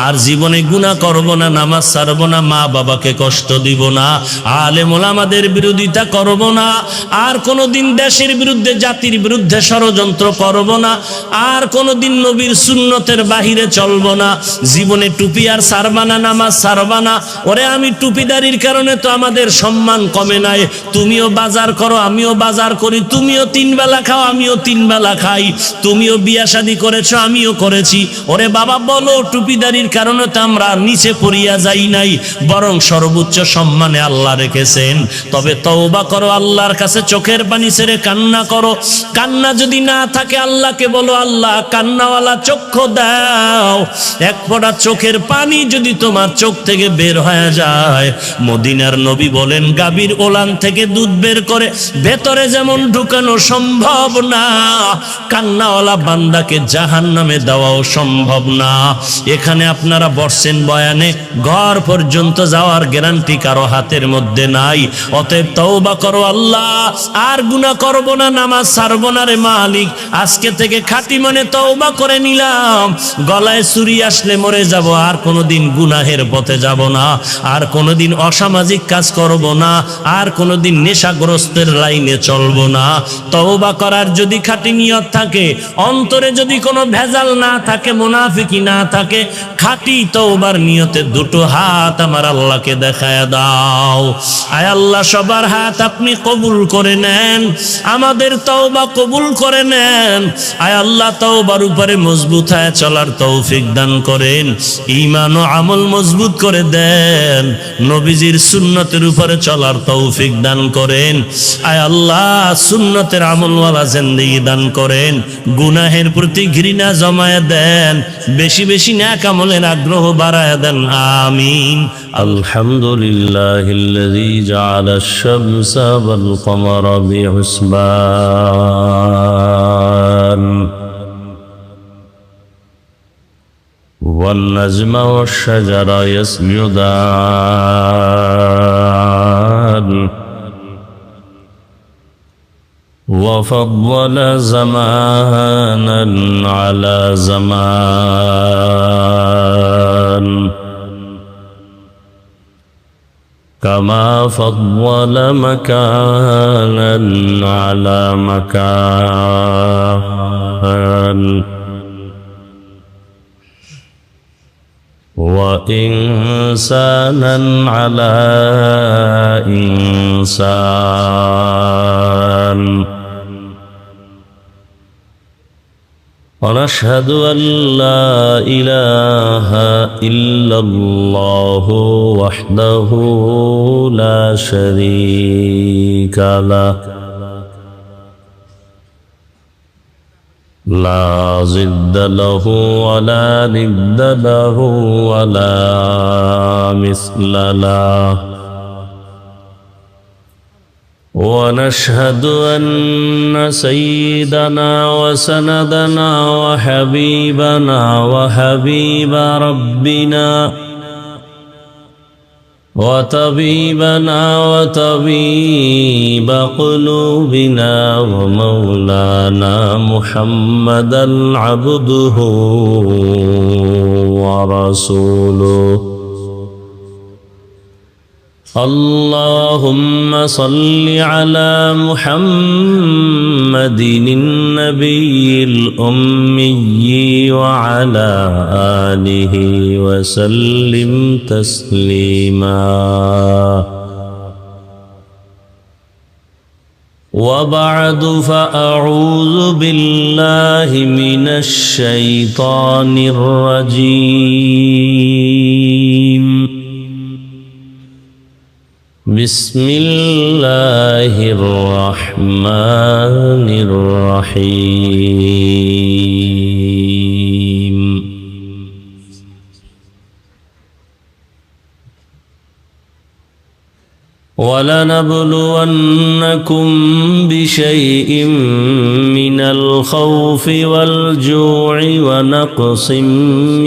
আর জীবনে গুনাহ করব না, নামাজ ছাড়বো না, মা বাবাকে কষ্ট দিব না, আলেম ওলামাদের বিরোধিতা করব না, আর কোনোদিন দেশের বিরুদ্ধে জাতির বিরুদ্ধে ষড়যন্ত্র করব না, আর কোনোদিন নবীর সুন্নতের বাহিরে চলবো না। জীবনে টুপি আর ছাড়বা না, নামাজ ছাড়বা না। ওরে আমি টুপিদারির কারণে তো আমাদের সম্মান কমে নাই। তুমিও বাজার করো, আমিও বাজার করি, তুমিও 3 বেলা খাও, আমিও 3 বেলা খাই, তুমিও বিয়া শাদী করেছো, আমিও করেছি। ওরে বাবা বলো, টুপিদারির কারণে তো আমরা নিচে পড়িয়া যাই নাই, বরং সর্বোচ্চ সম্মানে আল্লাহ রেখেছেন। তবে তওবা করো, আল্লাহর কাছে চোখের পানি ছেড়ে কান্না করো। কান্না যদি না থাকে আল্লাহকে বলো, আল্লাহ কান্নাওয়ালা চক্ষু দাও। এক ফোঁটা চোখের পানি যদি তোমার চোখ থেকে বের হয়ে যায়, মদিনার নবী বলেন, গাভীর ওলান থেকে দুধ বের করে ভেতরে যেমন ঢুকানো সম্ভব না, কান্নাওয়ালা বান্দাকে জাহান্নামে দেওয়াও সম্ভব না। এখানে আপনারা বসছেন বয়ানে, ঘর পর্যন্ত যাওয়ার গ্যারান্টি কারো হাতের মধ্যে নাই। অতএব তওবা করো, আল্লাহ আর গুনাহ করব না, নামাজ ছাড়বো না রে মালিক। আজকে থেকে খাঁটি মনে তওবা করে নিলাম, গলায় ছুরি আসলে মরে যাব, আর কোনোদিন গুনাহের পথে যাব না, আর কোনোদিন অসামাজিক কাজ করব না, আর কোনোদিন নেশাগ্রস্তের লাইনে চলবো না। তওবা করার যদি খাঁটি নিয়ত থাকে, অন্তরে যদি কোনো ভেজাল না থাকে, মুনাফিকি না থাকে, খাঁটি তওবার নিয়তে দুটো হাত আমার আল্লাহকে দেখায় দাও। আয় আল্লাহ, সবার হাত আপনি কবুল করে নেন, আমাদের তওবা কবুল করে নেন। আয় আল্লাহ, তওবার উপরে মজবুত হয়ে চলার তৌফিক দান করেন, ঈমান ও আমল মজবুত করে দেন, নবীজির সুন্নতের উপরে চলার তৌফিক দান করেন। আয় আল্লাহ, সুন্নতের আমলওয়ালা জিন্দেগি দান করেন, গুনাহের প্রতি ঘৃণা জমায়ে দেন, বেশি বেশি নেক আমলের আগ্রহ বাড়ায় দেন। আমিন। আলহামদুলিল্লাহিল্লাযী জাআলা আশ-শামসা ওয়াল কমারা বিহুসবান والنجم والشجر يسجدان وفضل زمانا على زمان كما فضل مكانا على مكان وإنسانا على إنسان ونشهد أن لا إله إلا الله وحده لا شريك له لا ضد له ولا ند له ولا مثل له ونشهد أن سيدنا وسندنا وحبيبنا وحبيب ربنا وطبيبنا وطبيب قلوبنا ومولانا محمدا عبده ورسوله اللهم صل على محمد النبي الأمي وعلى آله وسلم تسليما وبعد فأعوذ بالله من الشيطان الرجيم بسم الله الرحمن الرحيم ولنبلونكم بشيء من الخوف والجوع ونقص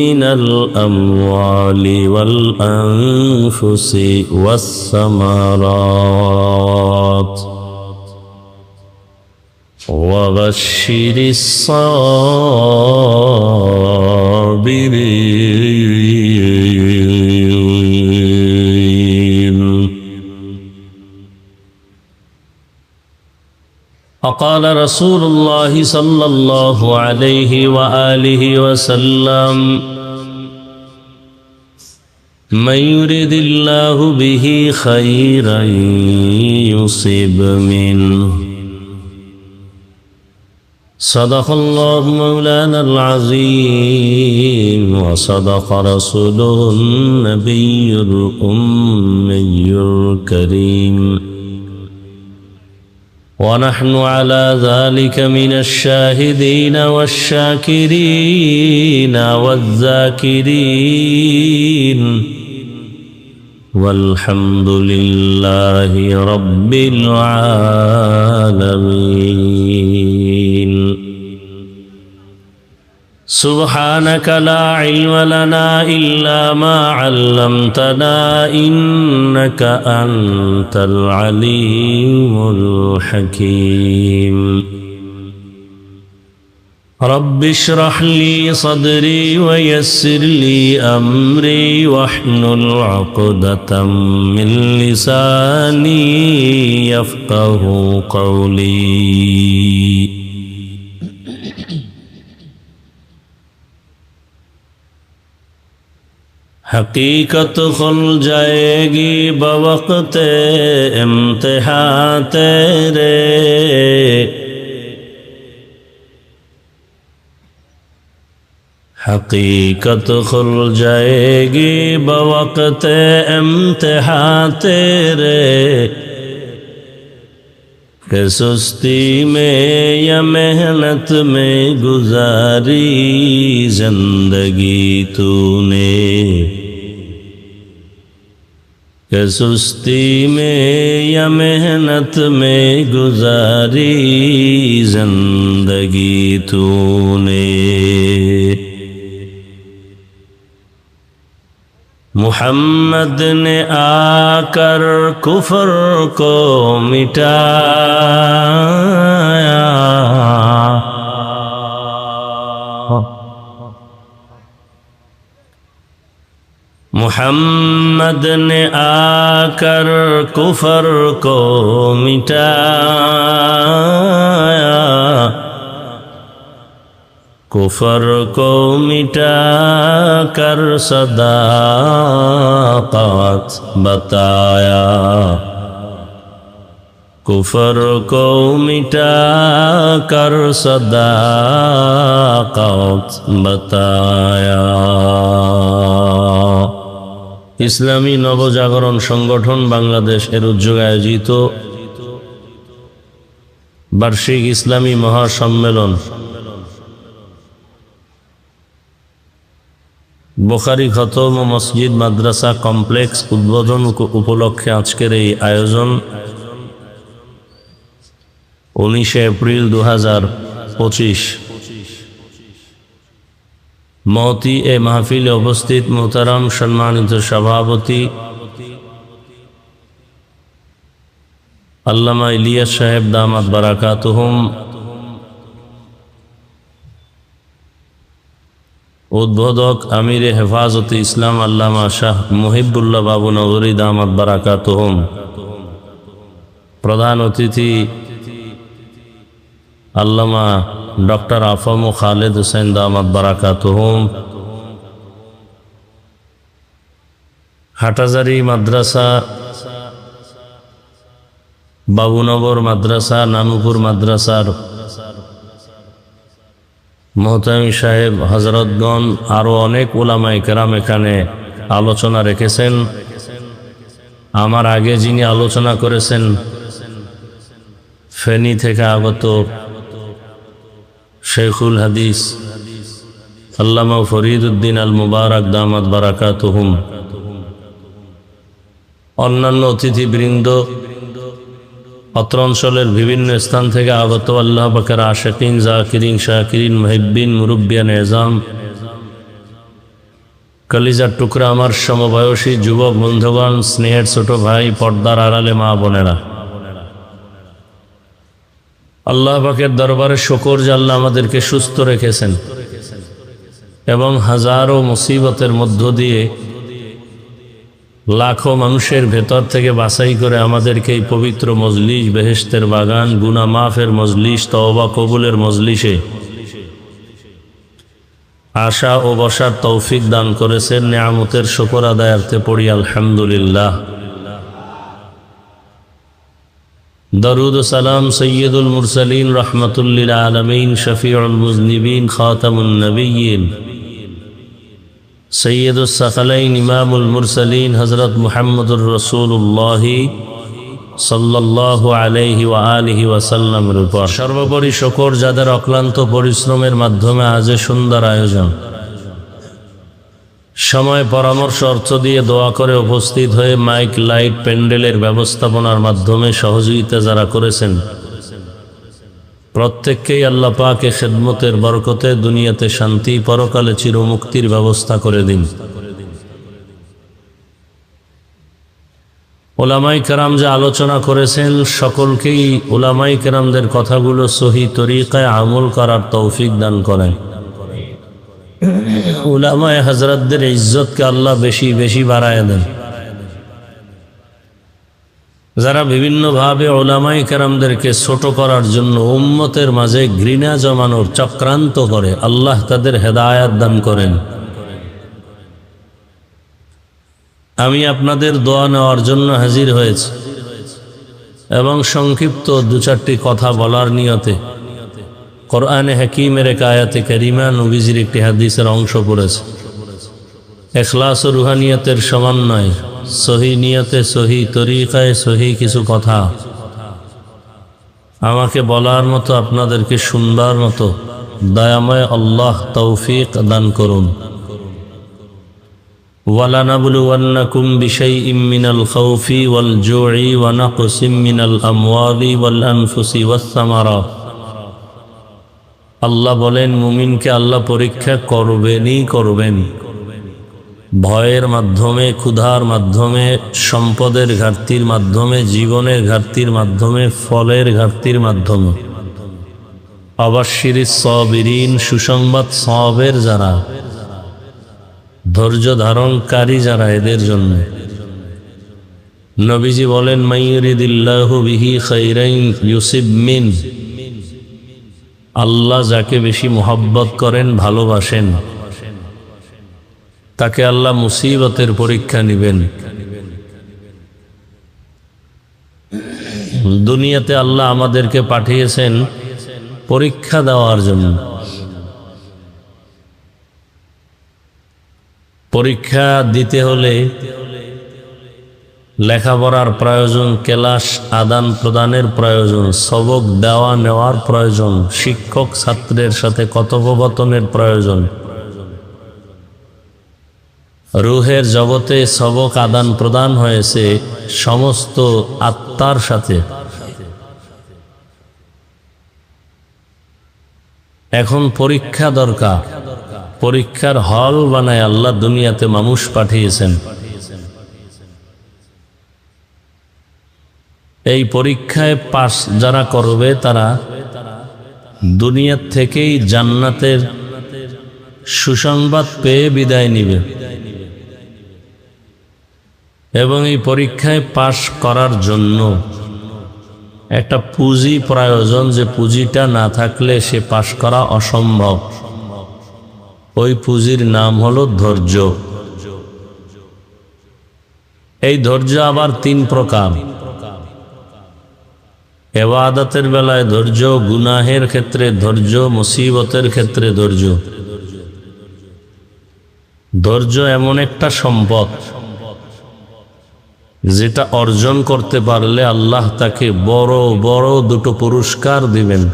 من الأموال والأنفس والثمرات وبشر الصابرين. وقال رسول الله صلى الله عليه وآله وسلم من يرد الله به خيرا يصب منه صدق الله مولانا العظيم وصدق رسوله النبي الأمي الكريم ونحن على ذلك من الشاهدين والشاكرين والذاكرين والحمد لله رب العالمين. سبحانك لا علم لنا إلا ما علمتنا إنك أنت العليم الحكيم. رب اشرح لي صدري ويسر لي أمري واحلل عقدة من لساني يفقه قولي حقیقت کھل جائے گی بوقت امتحان تیرے حقیقت کھل جائے گی بوقت امتحان تیرے کہ سستی میں یا محنت میں گزاری زندگی تو نے کہ سستی میں یا محنت میں گزاری زندگی تو نے محمد نے آ کر کفر کو مٹایا محمد نے آ کر کفر کو مٹایا کفر کو مٹا کر صداقت بتایا کفر کو مٹا کر صداقت بتایا ইসলামী নবজাগরণ সংগঠন বাংলাদেশ এর উদ্যোগে আয়োজিত বার্ষিক ইসলামী মহাসম্মেলন বুখারী খতম ও মসজিদ মাদ্রাসা কমপ্লেক্স উদ্বোধন উপলক্ষে আজকের এই আয়োজন 19 এপ্রিল 2025 মহতি এ মাহফিলে উপস্থিত মোহতারাম সম্মানিত সভাপতি আল্লামা ইলিয়াস সাহেব দামাত বারাকাতুহুম, উদ্বোধক আমিরে হেফাজতে ইসলাম আল্লামা শাহ মুহিবুল্লাহ বাবু নগরী দামাত বারাকাতুহুম, প্রধান অতিথি আল্লামা ডক্টর আফম খালেদ হুসেন দামাত বারাকাতুহুম, হাটাজারি মাদ্রাসা, বাবুনগর মাদ্রাসা, নানুপুর মাদ্রাসার মোহতামিম সাহেব, হযরতগণ, আরো অনেক উলামায়ে কেরাম এখানে আলোচনা রেখেছেন। আমার আগে যিনি আলোচনা করেছেন ফেনী থেকে আগত শেখুল হাদিস আল্লামা ফরিদউদ্দিন আল মুবারক দামাত বারাকাতুহুম, অন্যান্য অতিথিবৃন্দ, অত্র অঞ্চলের বিভিন্ন স্থান থেকে আগত আল্লাহ পাকের আশিকিন, জাকিরিন, শাকিরিন, মুহিব্বিন, মুরব্বিয়ান এজাম, কলিজার টুকরা আমার সমবয়সী যুবক বন্ধুগণ, স্নেহের ছোট ভাই, পর্দার আড়ালে মা বোনেরা, আল্লাহ পাকের দরবারে শুকর যে আল্লাহ আমাদেরকে সুস্থ রেখেছেন এবং হাজারো মুসিবতের মধ্য দিয়ে লাখো মানুষের ভেতর থেকে বাছাই করে আমাদেরকে এই পবিত্র মজলিস, বেহেশতের বাগান, গুনাহ মাফের মজলিস, তওবা কবুলের মজলিসে আশা ও বসার তৌফিক দান করেছেন। নিয়ামতের শুকর আদায়ার্থে পড়ি আলহামদুলিল্লাহ। দরুদ ও সালাম সৈয়দুল মুরসালিন, রহমাতুল লিল আলামিন, শফিউল মুজনিবিন, খাতামুন নবিয়্যিন, সৈয়দুস সাকালাইন, ইমামুল মুরসালিন, হযরত মুহাম্মদুর রাসূলুল্লাহ সাল্লাল্লাহু আলাইহি ওয়া আলিহি ওয়াসাল্লামের উপর। সর্বোপরি শুকর যাদের অক্লান্ত পরিশ্রমের মাধ্যমে আজ সুন্দর আয়োজন, সময়, পরামর্শ, অর্থ দিয়ে দোয়া করে উপস্থিত হয়ে মাইক, লাইট, প্যান্ডেলের ব্যবস্থাপনার মাধ্যমে সহযোগিতা যারা করেছেন, প্রত্যেককেই আল্লাহ পাকের খেদমতের বরকতে দুনিয়াতে শান্তি, পরকালে চিরমুক্তির ব্যবস্থা করে দিন। উলামায়ে কেরাম যে আলোচনা করেছেন, সকলকেই উলামায়ে কেরামদের কথাগুলো সহি তরিকায় আমল করার তৌফিক দান করেন। উলামায়ে হযরতদের ইজ্জতকে আল্লাহ বেশি বেশি বাড়ায় দেন। যারা বিভিন্নভাবে উলামায়ে কেরামদেরকে ছোট করার জন্য উম্মতের মাঝে ঘৃণা জমানোর চক্রান্ত করে, আল্লাহ তাদের হেদায়েত দান করেন। আমি আপনাদের দোয়া নেওয়ার জন্য হাজির হয়েছি এবং সংক্ষিপ্ত দু চারটি কথা বলার নিয়তে কোরআনে হাকিমের এক আয়াতে কারিমা, নবীজির একটি হাদিসের অংশ পড়েছে। ইখলাস ও রুহানিয়তের সমন্বয়, সহি নিয়তে, সহি তরিকায়, সহি কিছু কথা আমাকে বলার মতো, আপনাদেরকে শুনবার মতো দয়াময় আল্লাহ তৌফিক দান করুন। وَلَنَبْلُوَنَّكُمْ بِشَيْءٍ مِّنَ الْخَوْفِ وَالْجُوعِ وَنَقْصٍ مِّنَ الْأَمْوَالِ وَالْأَنفُسِ وَالثَّمَرَاتِ। আল্লাহ বলেন, মুমিনকে আল্লাহ পরীক্ষা করবেনই করবেন। ভয়ের মাধ্যমে, ক্ষুধার মাধ্যমে, সম্পদের ঘাটতির মাধ্যমে, জীবনের ঘাটতির মাধ্যমে, ফলের ঘাটতির মাধ্যমে। অবাশশিরিস সাবিরিন, সুসংবাদ সবের যারা, ধৈর্য ধারণকারী যারা, এদের জন্য। নবীজি বলেন, মাইয়ুরিদিল্লাহু বিহি খাইরান ইউসিব মিন। আল্লাহ যাকে বেশি মোহাব্বত করেন, ভালোবাসেন, তাকে আল্লাহ মুসিবতের পরীক্ষা নিবেন। দুনিয়াতে আল্লাহ আমাদেরকে পাঠিয়েছেন পরীক্ষা দেওয়ার জন্য। পরীক্ষা দিতে হলে লেখাপড়ার প্রয়োজন, ক্লাস আদান প্রদানের প্রয়োজন, সবক দেওয়া নেওয়ার প্রয়োজন, শিক্ষক ছাত্রের সাথে কথোপকথনের প্রয়োজন। রুহের জগতে সবক আদান প্রদান হয়েছে সমস্ত আত্মার সাথে। এখন পরীক্ষা দরকার। পরীক্ষার হল বানায় আল্লাহ দুনিয়াতে মানুষ পাঠিয়েছেন। এই পরীক্ষায় পাস যারা করবে, তারা দুনিয়ার থেকেই জান্নাতের সুসংবাদ পেয়ে বিদায় নিবে। এবং এই পরীক্ষায় পাস করার জন্য একটা পুঁজি প্রয়োজন, যে পুঁজিটা না থাকলে সে পাস করা অসম্ভব। ওই পুঁজির নাম হলো ধৈর্য। এই ধৈর্য আবার তিন প্রকার। ইবাদতের বেলায় ধৈর্য, গুনাহের ক্ষেত্রে ধৈর্য, মুসিবতের ক্ষেত্রে ধৈর্য। ধৈর্য এমন একটা সম্পদ যেটা অর্জন করতে পারলে আল্লাহ তাকে বড় বড় দুটো পুরস্কার দিবেন।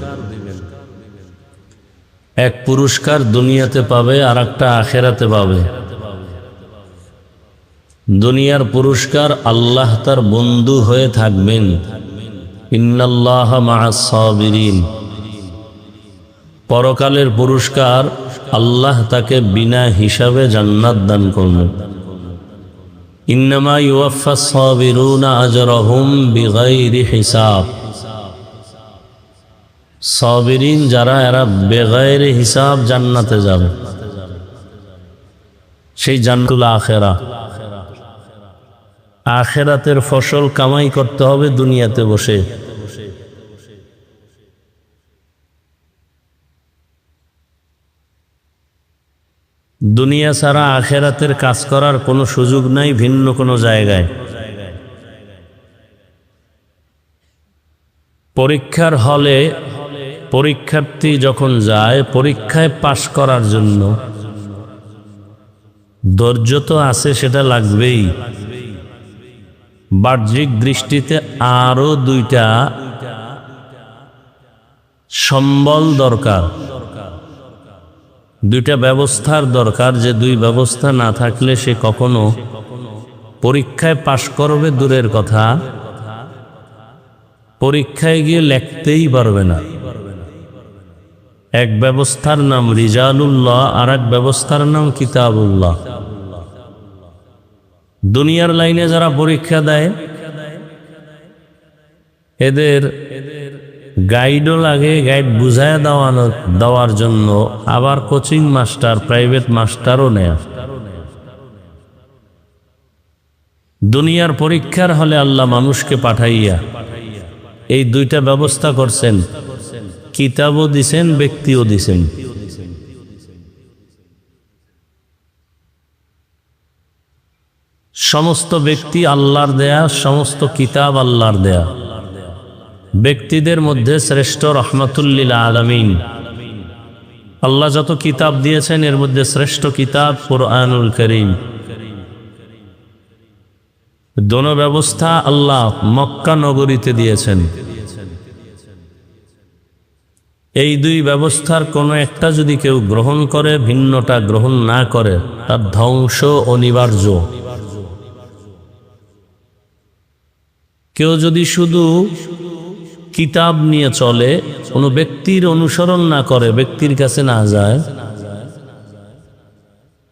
এক পুরস্কার দুনিয়াতে পাবে, আর একটা আখেরাতে পাবে। দুনিয়ার পুরস্কার, আল্লাহ তার বন্ধু হয়ে থাকবেন। ইন্নাল্লাহা মাআস সাবিরিন। পরকালের পুরস্কার, আল্লাহ তাকে বিনা হিসাবে জান্নাত দান করবেন। ইন্নামা ইউওয়াফাস সাবিরুনা আজরাহুম বিগাইরি হিসাব। সাবিরিন যারা, এরা বেগাইরে হিসাব জান্নাতে যাবে। সেই জান্নাতুল আখেরা, আখেরাতের ফসল কামাই করতে হবে দুনিয়াতে বসে। দুনিয়া ছাড়া আখেরাতের কাজ করার কোনো সুযোগ নাই ভিন্ন কোনো জায়গায়। পরীক্ষার হলে পরীক্ষার্থী যখন যায়, পরীক্ষায় পাশ করার জন্য ধৈর্য তো আছে, সেটা লাগবেই। বাহ্যিক দৃষ্টিতে আরো দুইটা সম্বল দরকার, দুইটা ব্যবস্থার দরকার, যে দুই ব্যবস্থা না থাকলে সে কখনো পরীক্ষায় পাশ করবে দূরের কথা, পরীক্ষায় গিয়ে লিখতেই পারবে না। এক ব্যবস্থার নাম রিজালুল্লাহ, আর এক ব্যবস্থার নাম কিতাবুল্লাহ। দুনিয়ার লাইনে যারা পরীক্ষা দেয়, এদের গাইডও লাগে, গাইড বুঝায় দেওয়ার জন্য, আবার কোচিং মাস্টার, প্রাইভেট মাস্টারও নেয়। দুনিয়ার পরীক্ষার হলে আল্লাহ মানুষকে পাঠাইয়া এই দুইটা ব্যবস্থা করছেন, কিতাবও দিছেন, ব্যক্তিও দিছেন। সমস্ত ব্যক্তি আল্লাহর দেয়া, সমস্ত কিতাব আল্লাহর দেয়া। ব্যক্তিদের মধ্যে শ্রেষ্ঠ রহমাতুল্লিল আলামিন। আল্লাহ যত কিতাব দিয়েছেন এর মধ্যে শ্রেষ্ঠ কিতাব কুরআনুল কারীম। দোনো ব্যবস্থা আল্লাহ মক্কা নগরীতে দিয়েছেন। এই দুই ব্যবস্থার কোনো একটা যদি কেউ গ্রহণ করে, ভিন্নটা গ্রহণ না করে, তার ধ্বংস অনিবার্য। কেউ যদি শুধু কিতাব নিয়ে চলে, কোনো ব্যক্তির অনুসরণ না করে, ব্যক্তির কাছে না যায়,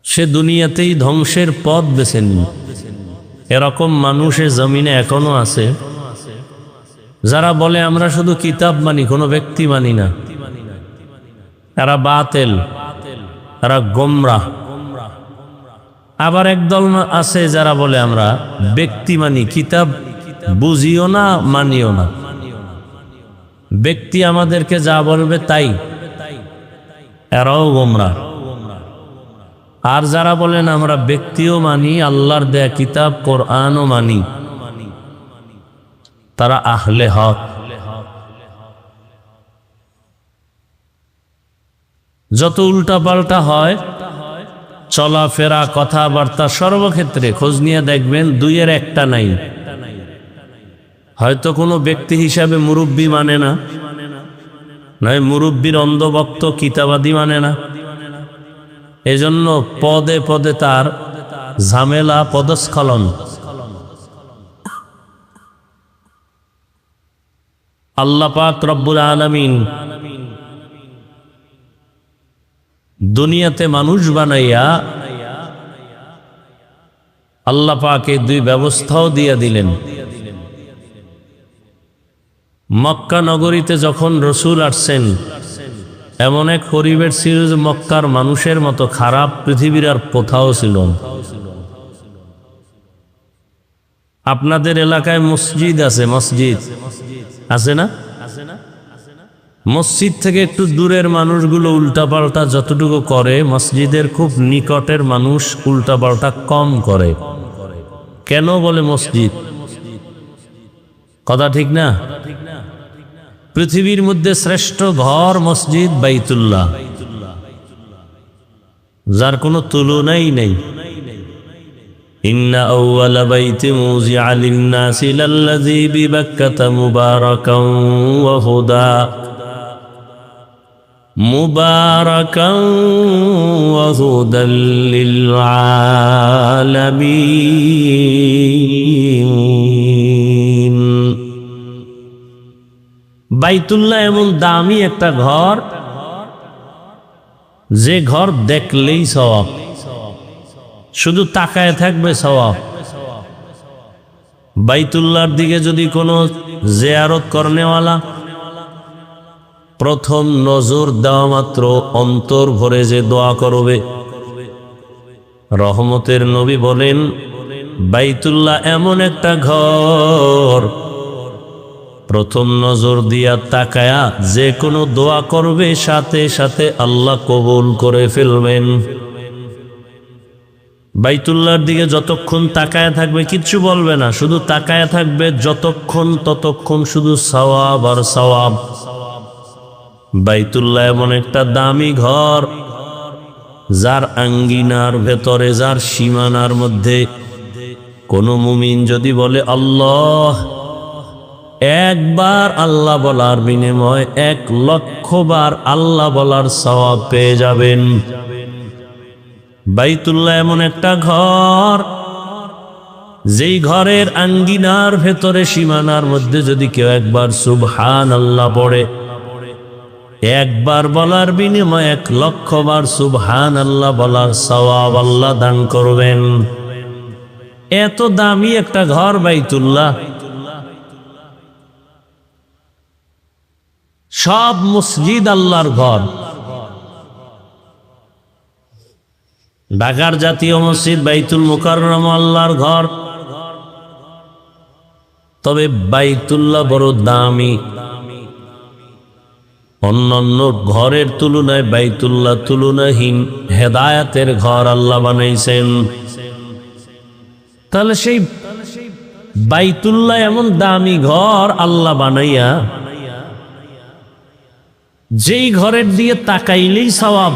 সে দুনিয়াতেই ধ্বংসের পথ বেছে নিন। এরকম মানুষের জমিনে এখনো আছে যারা বলে আমরা শুধু কিতাব মানি, কোনো ব্যক্তি মানি না। এরা বাতেল, এরা গোমরাহ। আবার একদল আছে যারা বলে আমরা ব্যক্তি মানি, কিতাব বুঝিও না, মানিও না। ব্যক্তি আমাদেরকে যা বলবে তাই, এরাও গোমরাহ। আর যারা বলেন আমরা ব্যক্তিও মানি, আল্লাহর দেয়া কিতাব কোরআনও মানি, তারা আহলে হক। যত উল্টা পাল্টা হয় চলাফেরা, কথাবার্তা, সর্বক্ষেত্রে খোঁজ নিয়ে দেখবেন দুইয়ের একটা নাই। হয়তো কোনো ব্যক্তি হিসাবে মুরব্বী মানে না, নয় মুরব্বীর অন্ধভক্ত, কিতাবাদি মানে না। এজন্য পদে পদে তার ঝামেলা, পদস্খলন। আল্লাহ পাক রব্বুল আলামিন দুনিয়াতে মানুষ বানাইয়া আল্লাহ পাক এই দুই ব্যবস্থাও দিয়ে দিলেন। মক্কা নগরীতে যখন রসুল আসছেন, এমন এক পরিবেশ ছিল যে মক্কার মানুষের মতো খারাপ পৃথিবীর আর কোথাও ছিল না। আপনাদের এলাকায় মসজিদ আছে, মসজিদ আছে না? মসজিদ থেকে একটু দূরের মানুষগুলো উল্টাপাল্টা যতটুকু করে, মসজিদের খুব নিকটের মানুষ উল্টাপাল্টা কম করে। কেন বলে মসজিদ? কথা ঠিক না? পৃথিবীর মধ্যে শ্রেষ্ঠ ঘর মসজিদ বাইতুল্লাহ, যার কোনো তুলনাই নেই। ইন্না আউওয়ালা বাইতিন উযিআ লিন-নাসি লাল্লাযী বিবাক্কাতা মুবারাকান ওয়া হুদা, মুবারাকান ওয়া হুদাল লিল আলামিন। বাইতুল্লাহ এমন দামি একটা ঘর, যে ঘর দেখলেই সওয়াব, শুধু তাকায় থাকবে সওয়াব। বাইতুল্লাহর দিকে যদি কোনো জিয়ারত করনেওয়ালা প্রথম নজর দেওয়া মাত্র অন্তর ভরে যে দোয়া করবে, রহমতের নবী বলেন বাইতুল্লাহ এমন একটা ঘর, প্রথম নজর দিয়া তাকায়া যে কোনো দোয়া করবে সাথে সাথে আল্লাহ কবুল করে ফেলবেন। বাইতুল্লাহর দিকে যতক্ষণ তাকায়া থাকবে কিচ্ছু বলবে না, শুধু তাকায়া থাকবে যতক্ষণ ততক্ষণ শুধু সওয়াব আর সওয়াব। বাইতুল্লাহ এমন একটা দামি ঘর, যার আঙ্গিনার ভেতরে, যার সীমানার মধ্যে কোনো মুমিন যদি বলে আল্লাহ, একবার আল্লাহ বলার বিনিময় 1,00,000 বার আল্লাহ বলার সওয়াব পেয়ে যাবেন। বাইতুল্লাহ এমন একটা ঘর, যেই ঘরের আঙ্গিনার ভেতরে, সীমানার মধ্যে যদি কেউ একবার সুবহানাল্লাহ পড়ে, একবার বলার বিনিময়ে 1,00,000 বার সুবহানাল্লাহ বলার সওয়াব আল্লাহ দান করবেন। এত দামি একটা ঘর বাইতুল্লাহ। সব মসজিদ আল্লাহর ঘর। ঢাকার জাতীয় মসজিদ বাইতুল মুকাররম আল্লাহর ঘর, তবে বাইতুল্লাহ বড় দামি। অন্যান্য ঘরের তুলনায় বাইতুল্লাহ তুলনাহীন হেদায়াতের ঘর আল্লাহ বানাইছেন। তাহলে সেই বাইতুল্লাহ এমন দামি ঘর আল্লাহ বানাইয়া, যেই ঘরের দিয়ে তাকাইলেই সওয়াব,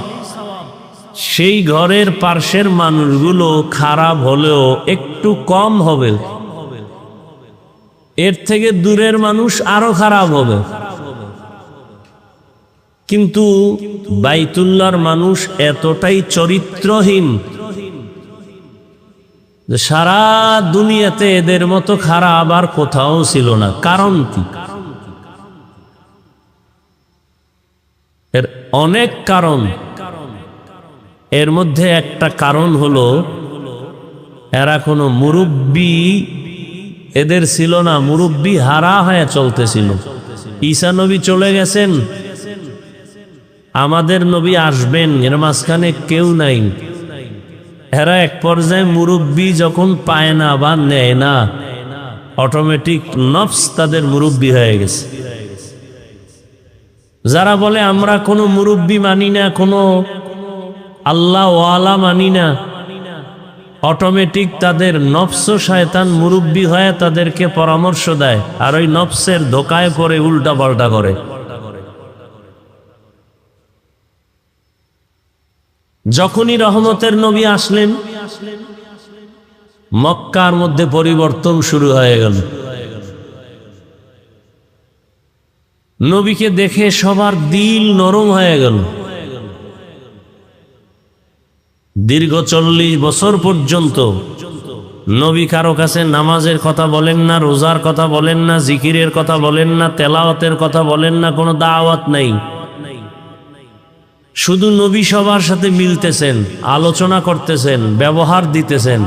সেই ঘরের পার্শ্বের মানুষগুলো খারাপ হলেও একটু কম হবে, এর থেকে দূরের মানুষ আরো খারাপ হবে। কিন্তু বাইতুল্লাহর মানুষ এতটাই চরিত্রহীন যে সারা দুনিয়াতে এদের মতো খারাপ আর কোথাও ছিল না। কারণ কি? এর অনেক কারণ। এর মধ্যে একটা কারণ হলো এরা কোনো মুরব্বী এদের ছিল না, মুরব্বী হারা হয়ে চলতেছিল। ঈসা নবী চলে গেছেন, আমাদের নবী আসবেন, এর মাঝখানে কেউ নাই। এরা এক পর্যায়ে মুরব্বী যখন পায় না বা নেয় না, অটোমেটিক নফস তাদের মুরব্বী হয়ে গেছে। যারা বলে আমরা কোনো মুরব্বী মানি না, কোনো আল্লাহ ওয়ালা মানি না, অটোমেটিক তাদের নফস শয়তান মুরব্বী হয়ে তাদেরকে পরামর্শ দেয়, আর ওই নফসের ধোকায় পড়ে উল্টা পাল্টা করে। যখনই রহমতের নবী আসলেন, মক্কার মধ্যে পরিবর্তন শুরু হয়ে গেল। নবীকে দেখে সবার দিল নরম হয়ে গেল। দীর্ঘ 40 বছর পর্যন্ত নবী কারো কাছে নামাজের কথা বলেন না, রোজার কথা বলেন না, জিকিরের কথা বলেন না, তেলাওয়াতের কথা বলেন না, কোনো দাওয়াত নাই। শুধু নবী সবার সাথে মিলতেছেন, আলোচনা করতেছেন, ব্যবহার দিতেছেন।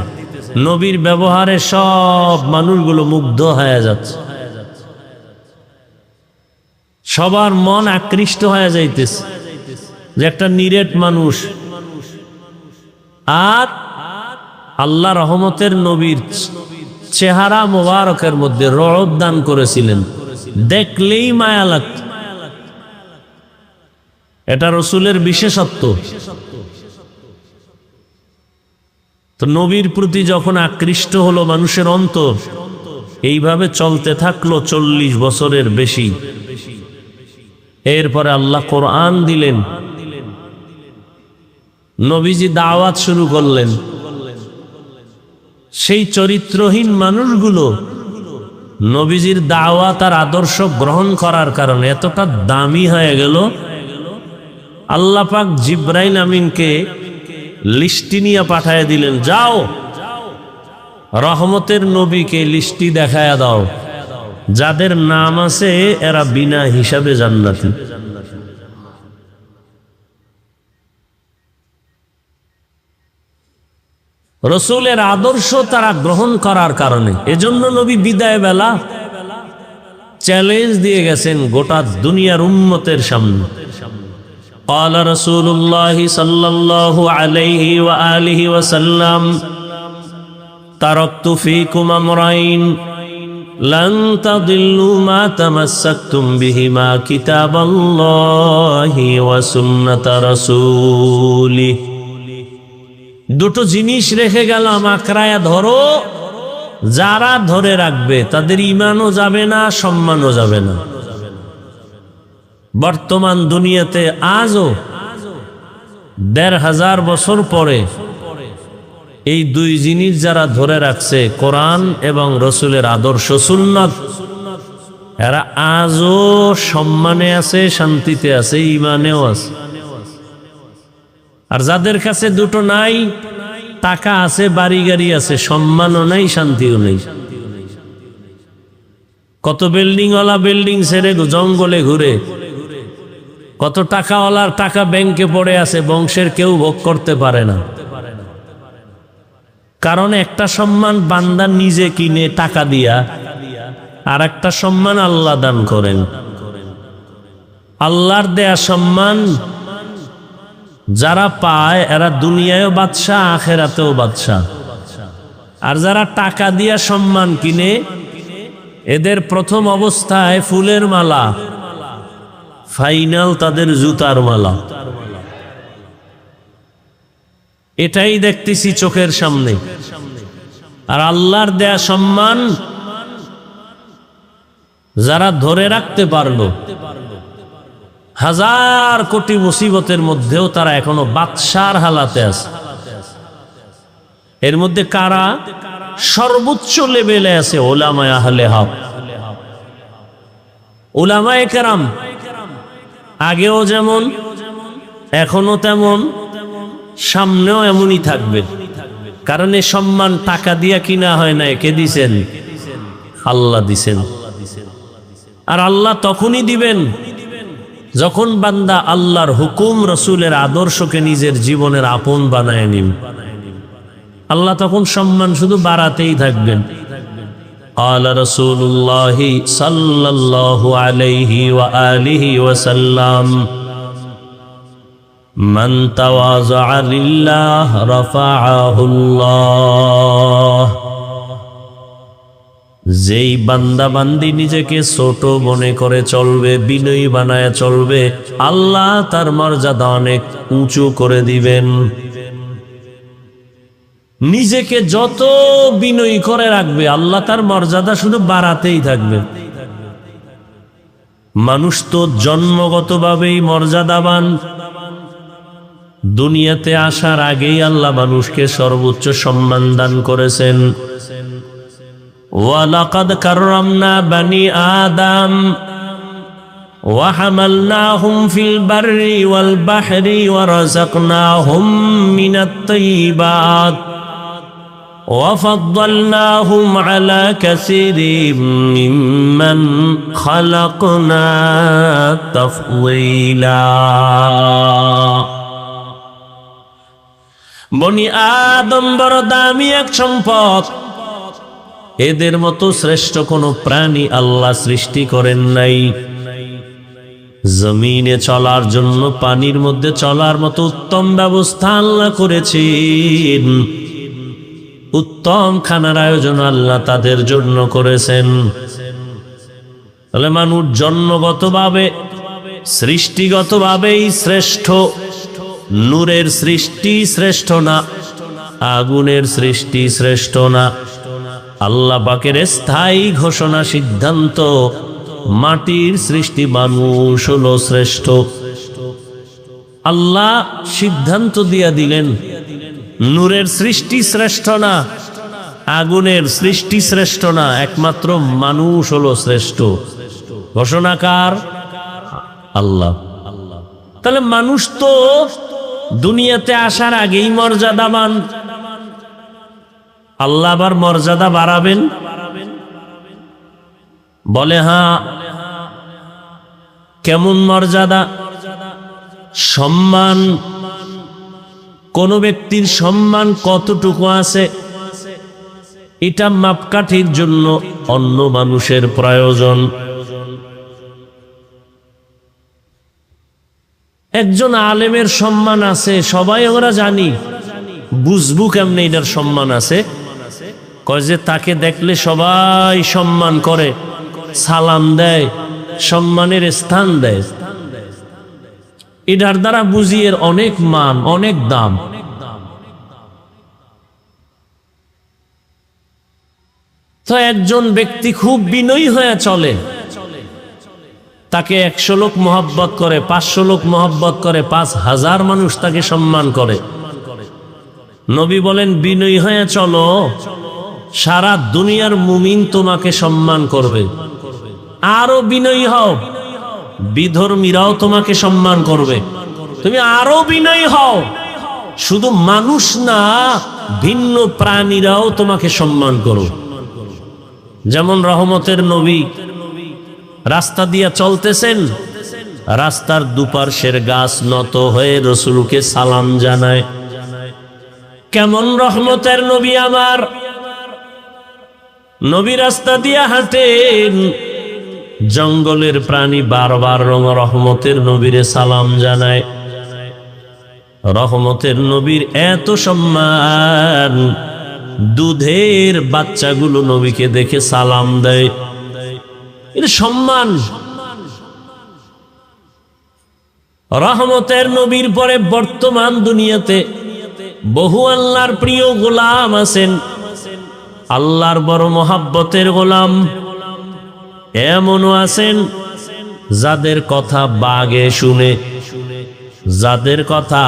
নবীর ব্যবহারে সব মানুষগুলো মুগ্ধ হয়ে যাচ্ছে, সবার মন আকৃষ্ট হয়ে যাইতেছে যে একটা নিরেট মানুষ। আর আল্লাহ রহমতের নবীর চেহারা মোবারকের মধ্যে রহমত দান করেছিলেন, দেখলেই মায়া লাগত। এটা রসুলের বিশেষত্ব। তো নবীর প্রতি যখন আকৃষ্ট হলো মানুষের অন্তর, এইভাবে চলতে থাকলো 40 বছরের বেশি। এরপরে আল্লাহ কোরআন দিলেন, নবীজি দাওয়াত শুরু করলেন। সেই চরিত্রহীন মানুষগুলো নবীজির দাওয়াত আর আদর্শ গ্রহণ করার কারণে এতটা দামি হয়ে গেল, আল্লাহ পাক জিব্রাইল আমিনকে লিস্টি নিয়ে পাঠায় দিলেন, যাও রহমতের নবীকে লিস্টি দেখায়া দাও, যাদের নাম আছে এরা বিনা হিসাবে জান্নাতি। রসুলের আদর্শ তারা গ্রহণ করার কারণে, এজন্য নবী বিদায় বেলা চ্যালেঞ্জ দিয়ে গেছেন গোটা দুনিয়ার উম্মতের সামনে। قال رسول الله صلى الله عليه وآله وسلم تركت فيكم أمرين لن تضلوا ما تمسكتم بهما كتاب الله وسنة رسوله। দুটো জিনিস রেখে গেলাম, আঁকড়ায়া ধরো, যারা ধরে রাখবে তাদের ঈমানও যাবে না, সম্মানও যাবে না। বর্তমান দুনিয়াতে আজও 1500 বছর পরে এই দুই জিনিস যারা ধরে রাখছে, কোরআন এবং রসুলের আদর্শ সুন্নাত, এরা আজও সম্মানে আছে, শান্তিতে আছে, ঈমানেও আছে। আর যাদের কাছে দুটো নাই, টাকা আছে, বাড়ি গাড়ি আছে, সম্মানও নাই, শান্তিও নেই। কত বিল্ডিংওয়ালা বিল্ডিং ছেড়ে জঙ্গলে ঘুরে, কত টাকাওয়ালার টাকা ব্যাংকে পড়ে আছে, বংশের কেউ ভোগ করতে পারে না। কারণ একটা সম্মান বান্দা নিজে কিনে টাকা দিয়া, আর একটা সম্মান আল্লাহ দান করেন। আল্লাহর দেয়া সম্মান যারা পায় এরা দুনিয়ায়ও বাদশাহ, আখেরাতেও বাদশাহ। আর যারা টাকা দিয়া সম্মান কিনে এদের প্রথম অবস্থায় ফুলের মালা, ফাইনাল তাদের জুতার মালা। এটাই দেখতেছি চোখের সামনে। আর আল্লাহর দেয়া সম্মান যারা ধরে রাখতে পারলো, হাজার কোটি মুসিবতের মধ্যেও তারা এখনো বাদশার হালাতে আছে। এর মধ্যে কারা সর্বোচ্চ লেভেলে আছে? ওলামায়ে আহলে হক, ওলামায়ে কেরাম। আগেও যেমন, এখনো তেমন, সামনেও এমনই থাকবে। কারণ এই সম্মান টাকা দিয়া কিনা হয় না, কে দিছেন? আল্লাহ দিছেন। আর আল্লাহ তখনই দিবেন যখন বান্দা আল্লাহর হুকুম, রসুলের আদর্শকে নিজের জীবনের আপন বানায় নিন। আল্লাহ তখন সম্মান শুধু বাড়াতেই থাকবেন। আলা রাসূলুল্লাহি সাল্লাল্লাহু আলাইহি ওয়া আলিহি ওয়া সাল্লাম, মান তাওয়াযা লিল্লাহ রাফাআহুল্লাহ। যেই বান্দা বান্দি নিজেকে ছোট মনে করে চলবে, বিনয়ী বানায় চলবে, আল্লাহ তার মর্যাদা অনেক উঁচু করে দিবেন। নিজেকে যত বিনয়ী করে রাখবে আল্লাহ তার মর্যাদা শুধু বাড়াতেই থাকবে। মানুষ তো জন্মগতভাবেই মর্যাদাবান। দুনিয়াতে আসার আগেই আল্লাহ মানুষকে সর্বোচ্চ সম্মান দান করেছেন। ওয়ালাকাদ কাররামনা বানি আদম ওয়া হামালনাহুম ফিল বাররি ওয়াল বাহরি ওয়া রাযাকনাহুম মিনাত তাইয়্যিবাত ওয়া ফাদ্দালনাহুম আলা কাসীরিম মিম্মান খালাকনা তাফদীলা। বনি আদম বড় দামি এক সম্পদ। এদের মতো শ্রেষ্ঠ কোনো প্রাণী আল্লাহ সৃষ্টি করেন নাই। জমিনে চলার জন্য, পানির মধ্যে চলার মতো উত্তম ব্যবস্থা আল্লাহ করেছেন। উত্তম খানার আয়োজন আল্লাহ তাদের জন্য করেছেন। তাহলে মানুষ জন্মগতভাবে, সৃষ্টিগতভাবেই শ্রেষ্ঠ। নূরের সৃষ্টি শ্রেষ্ঠ না, আগুনের সৃষ্টি শ্রেষ্ঠ না। আল্লাহ পাকের স্থায়ী ঘোষণা, সিদ্ধান্ত, মাটির সৃষ্টি মানুষ হলো শ্রেষ্ঠ। আল্লাহ সিদ্ধান্ত দিয়া দিলেন নূরের সৃষ্টি শ্রেষ্ঠ না, আগুনের সৃষ্টি শ্রেষ্ঠ না, একমাত্র মানুষ হলো শ্রেষ্ঠ। ঘোষণাকার আল্লাহ। তাহলে মানুষ তো দুনিয়াতে আসার আগেই মর্যাদাবান। আল্লাহ আবার মর্যাদা বাড়াবেন বলে? হ্যাঁ। কেমন মর্যাদা? সম্মান। কোন ব্যক্তির সম্মান কতটুকু আছে এটা মাপকাঠির জন্য অন্য মানুষের প্রয়োজন। একজন আলেমের সম্মান আছে, সবাই আমরা জানি। বুঝবো কেমনে এটার সম্মান আছে? কয় যে তাকে দেখলে সবাই সম্মান করে, সালাম দেয়, সম্মানের স্থান দেয়। এটার দ্বারা বুঝি এর অনেক মান, অনেক দাম। তো একজন ব্যক্তি খুব বিনয়ী হয়ে চলে, তাকে 100 লোক মহব্বত করে, 500 লোক মহব্বত করে, 5000 মানুষ তাকে সম্মান করে। নবী বলেন, বিনয়ী হয়ে চলো, সারা দুনিয়ার মুমিন তোমাকে সম্মান করবে। আরো বিনয়ী হও, বিধর্মীরাও তোমাকে সম্মান করবে। তুমি আরো বিনয়ী হও, শুধু মানুষ না, ভিন্ন প্রাণীরাও তোমাকে সম্মান করবে। যেমন রহমতের নবী রাস্তা দিয়া চলতেছেন, রাস্তার দুপার্শ্বের গাছ নত হয়ে রসুলকে সালাম জানায়। কেমন রহমতের নবী আমার! নবী রাস্তা দিয়া হাঁটেন, জঙ্গলের প্রাণী বারবার রহমতের নবীরে সালাম জানায়। রহমতের নবীর এত সম্মান, দুধের বাচ্চাগুলো নবীকে দেখে সালাম দেয়। এটা সম্মান। রহমতের নবীর পরে বর্তমান দুনিয়াতে বহু আল্লাহর প্রিয় গোলাম আছেন, আল্লাহর বড় মহাব্বতের গোলাম এমনও আছেন যাদের কথা বাঘে শুনে, যাদের কথা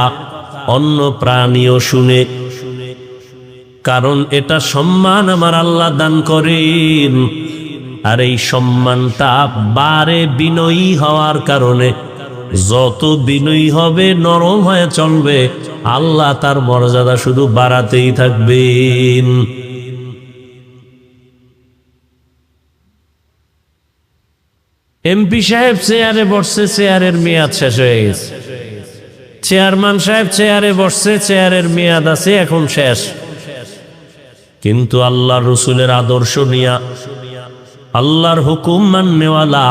অন্য প্রাণীও শুনে। কারণ এটা সম্মান আমার আল্লাহ দান করেন, আর এই সম্মানটা বারে বিনয়ী হওয়ার কারণে, যত বিনয়ী হবে, নরম হয়ে চলবে, আল্লাহ তার মর্যাদা শুধু বাড়াতেই থাকবেন। এমপি সাহেব চেয়ারে বসছে, চেয়ারের মেয়াদ শেষ হয়ে গেছে। চেয়ারম্যান সাহেব চেয়ারে বসছে, চেয়ারের মেয়াদ আছে, এখন শেষ। কিন্তু আল্লাহর রসুলের আদর্শ নিয়া, আল্লাহর হুকুম মাননেওয়ালা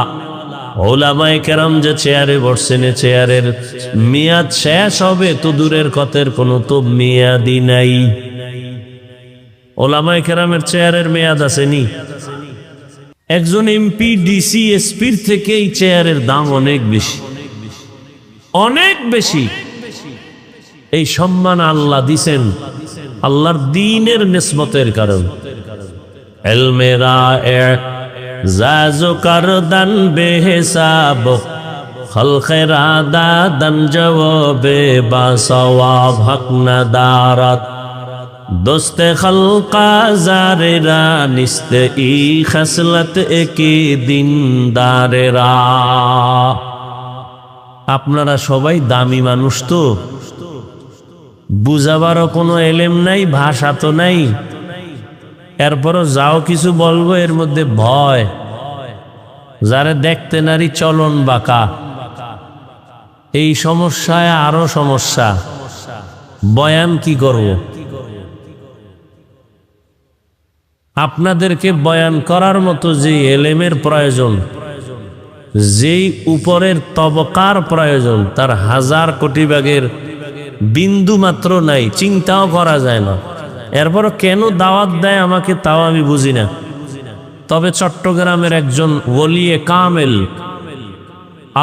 ওলামায়ে কেরাম যে চেয়ারে বসছেন, চেয়ারের মেয়াদ শেষ হবে তো দূরের কথার কোনো তো মেয়াদই নাই। ওলামায়ে কেরামের চেয়ারের মেয়াদ আসেনি। একজন এমপি, ডিসি, এসপির থেকে এই চেয়ারের দাম অনেক বেশি, অনেক বেশি। এই সম্মান আল্লাহ দিছেন আল্লাহর দ্বীনের নিসবতের কারণ। ইলমেরা জাজো করদান বেহিসাব, খলকেরা দাদান জওয়াবে বাসওয়াব, হক নাদারাত দোস্তে খলকা জারেরা, নিস্তে ই খসলত একি দিনদারেরা। আপনারা সবাই দামি মানুষ, তো বুঝাবারও কোনো এলেম নাই, ভাষা তো নাই, এরপরও যাও কিছু বলবো এর মধ্যে ভয়। যারা দেখতে নারী চলন বাঁকা, এই সমস্যায় আরো সমস্যা। বয়ান কি করব? আপনাদেরকে বয়ান করার মতো যে এলেমের প্রয়োজন, যেই উপরের তবকার প্রয়োজন, তার 1000 কোটি ভাগের বিন্দু মাত্র নাই, চিন্তাও করা যায় না। এরপর কেন দাওয়াত দেয় আমাকে, তাও আমি বুঝি না। তবে চট্টগ্রামের একজন ওলিয়ে কামেল,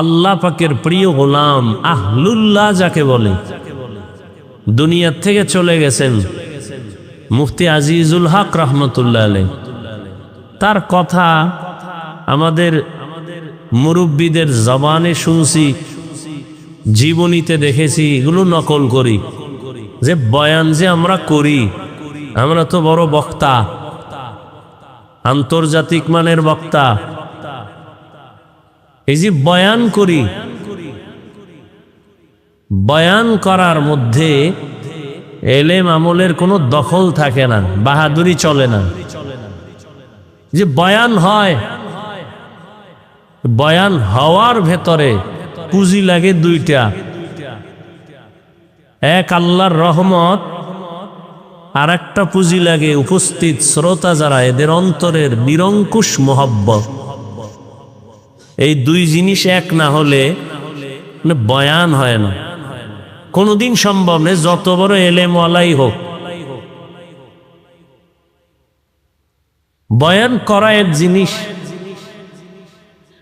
আল্লাহ পাকের প্রিয় গোলাম, আহলুল্লাহ যাকে বলে, দুনিয়া থেকে চলে গেছেন মুফতি আজিজুল হক রহমতুল্লাহ আলাইহি। তার কথা আমাদের মুরব্বীদের জবানে শুনছি, জীবনীতে দেখেছি, এগুলো নকল করি। যে বয়ান যে আমরা করি, আমরা তো বড় বক্তা, আন্তর্জাতিক মানের বক্তা। এই যে বয়ান করি, বয়ান করার মধ্যে এলেম আমলের কোনো দখল থাকে না, বাহাদুরি চলে না। যে বয়ান হয়, বয়ান হওয়ার ভেতরে পুঁজি লাগে দুইটা। এক আল্লাহর রহমত, আর একটা পুঁজি লাগে উপস্থিত শ্রোতা যারা, এদের অন্তরের নিরঙ্কুশ মোহব্বত। এই দুই জিনিস এক না হলে বয়ান হয় না, কোনোদিন সম্ভব নেই, যত বড় এলেমওয়ালাই হোক। বয়ান করা এক জিনিস,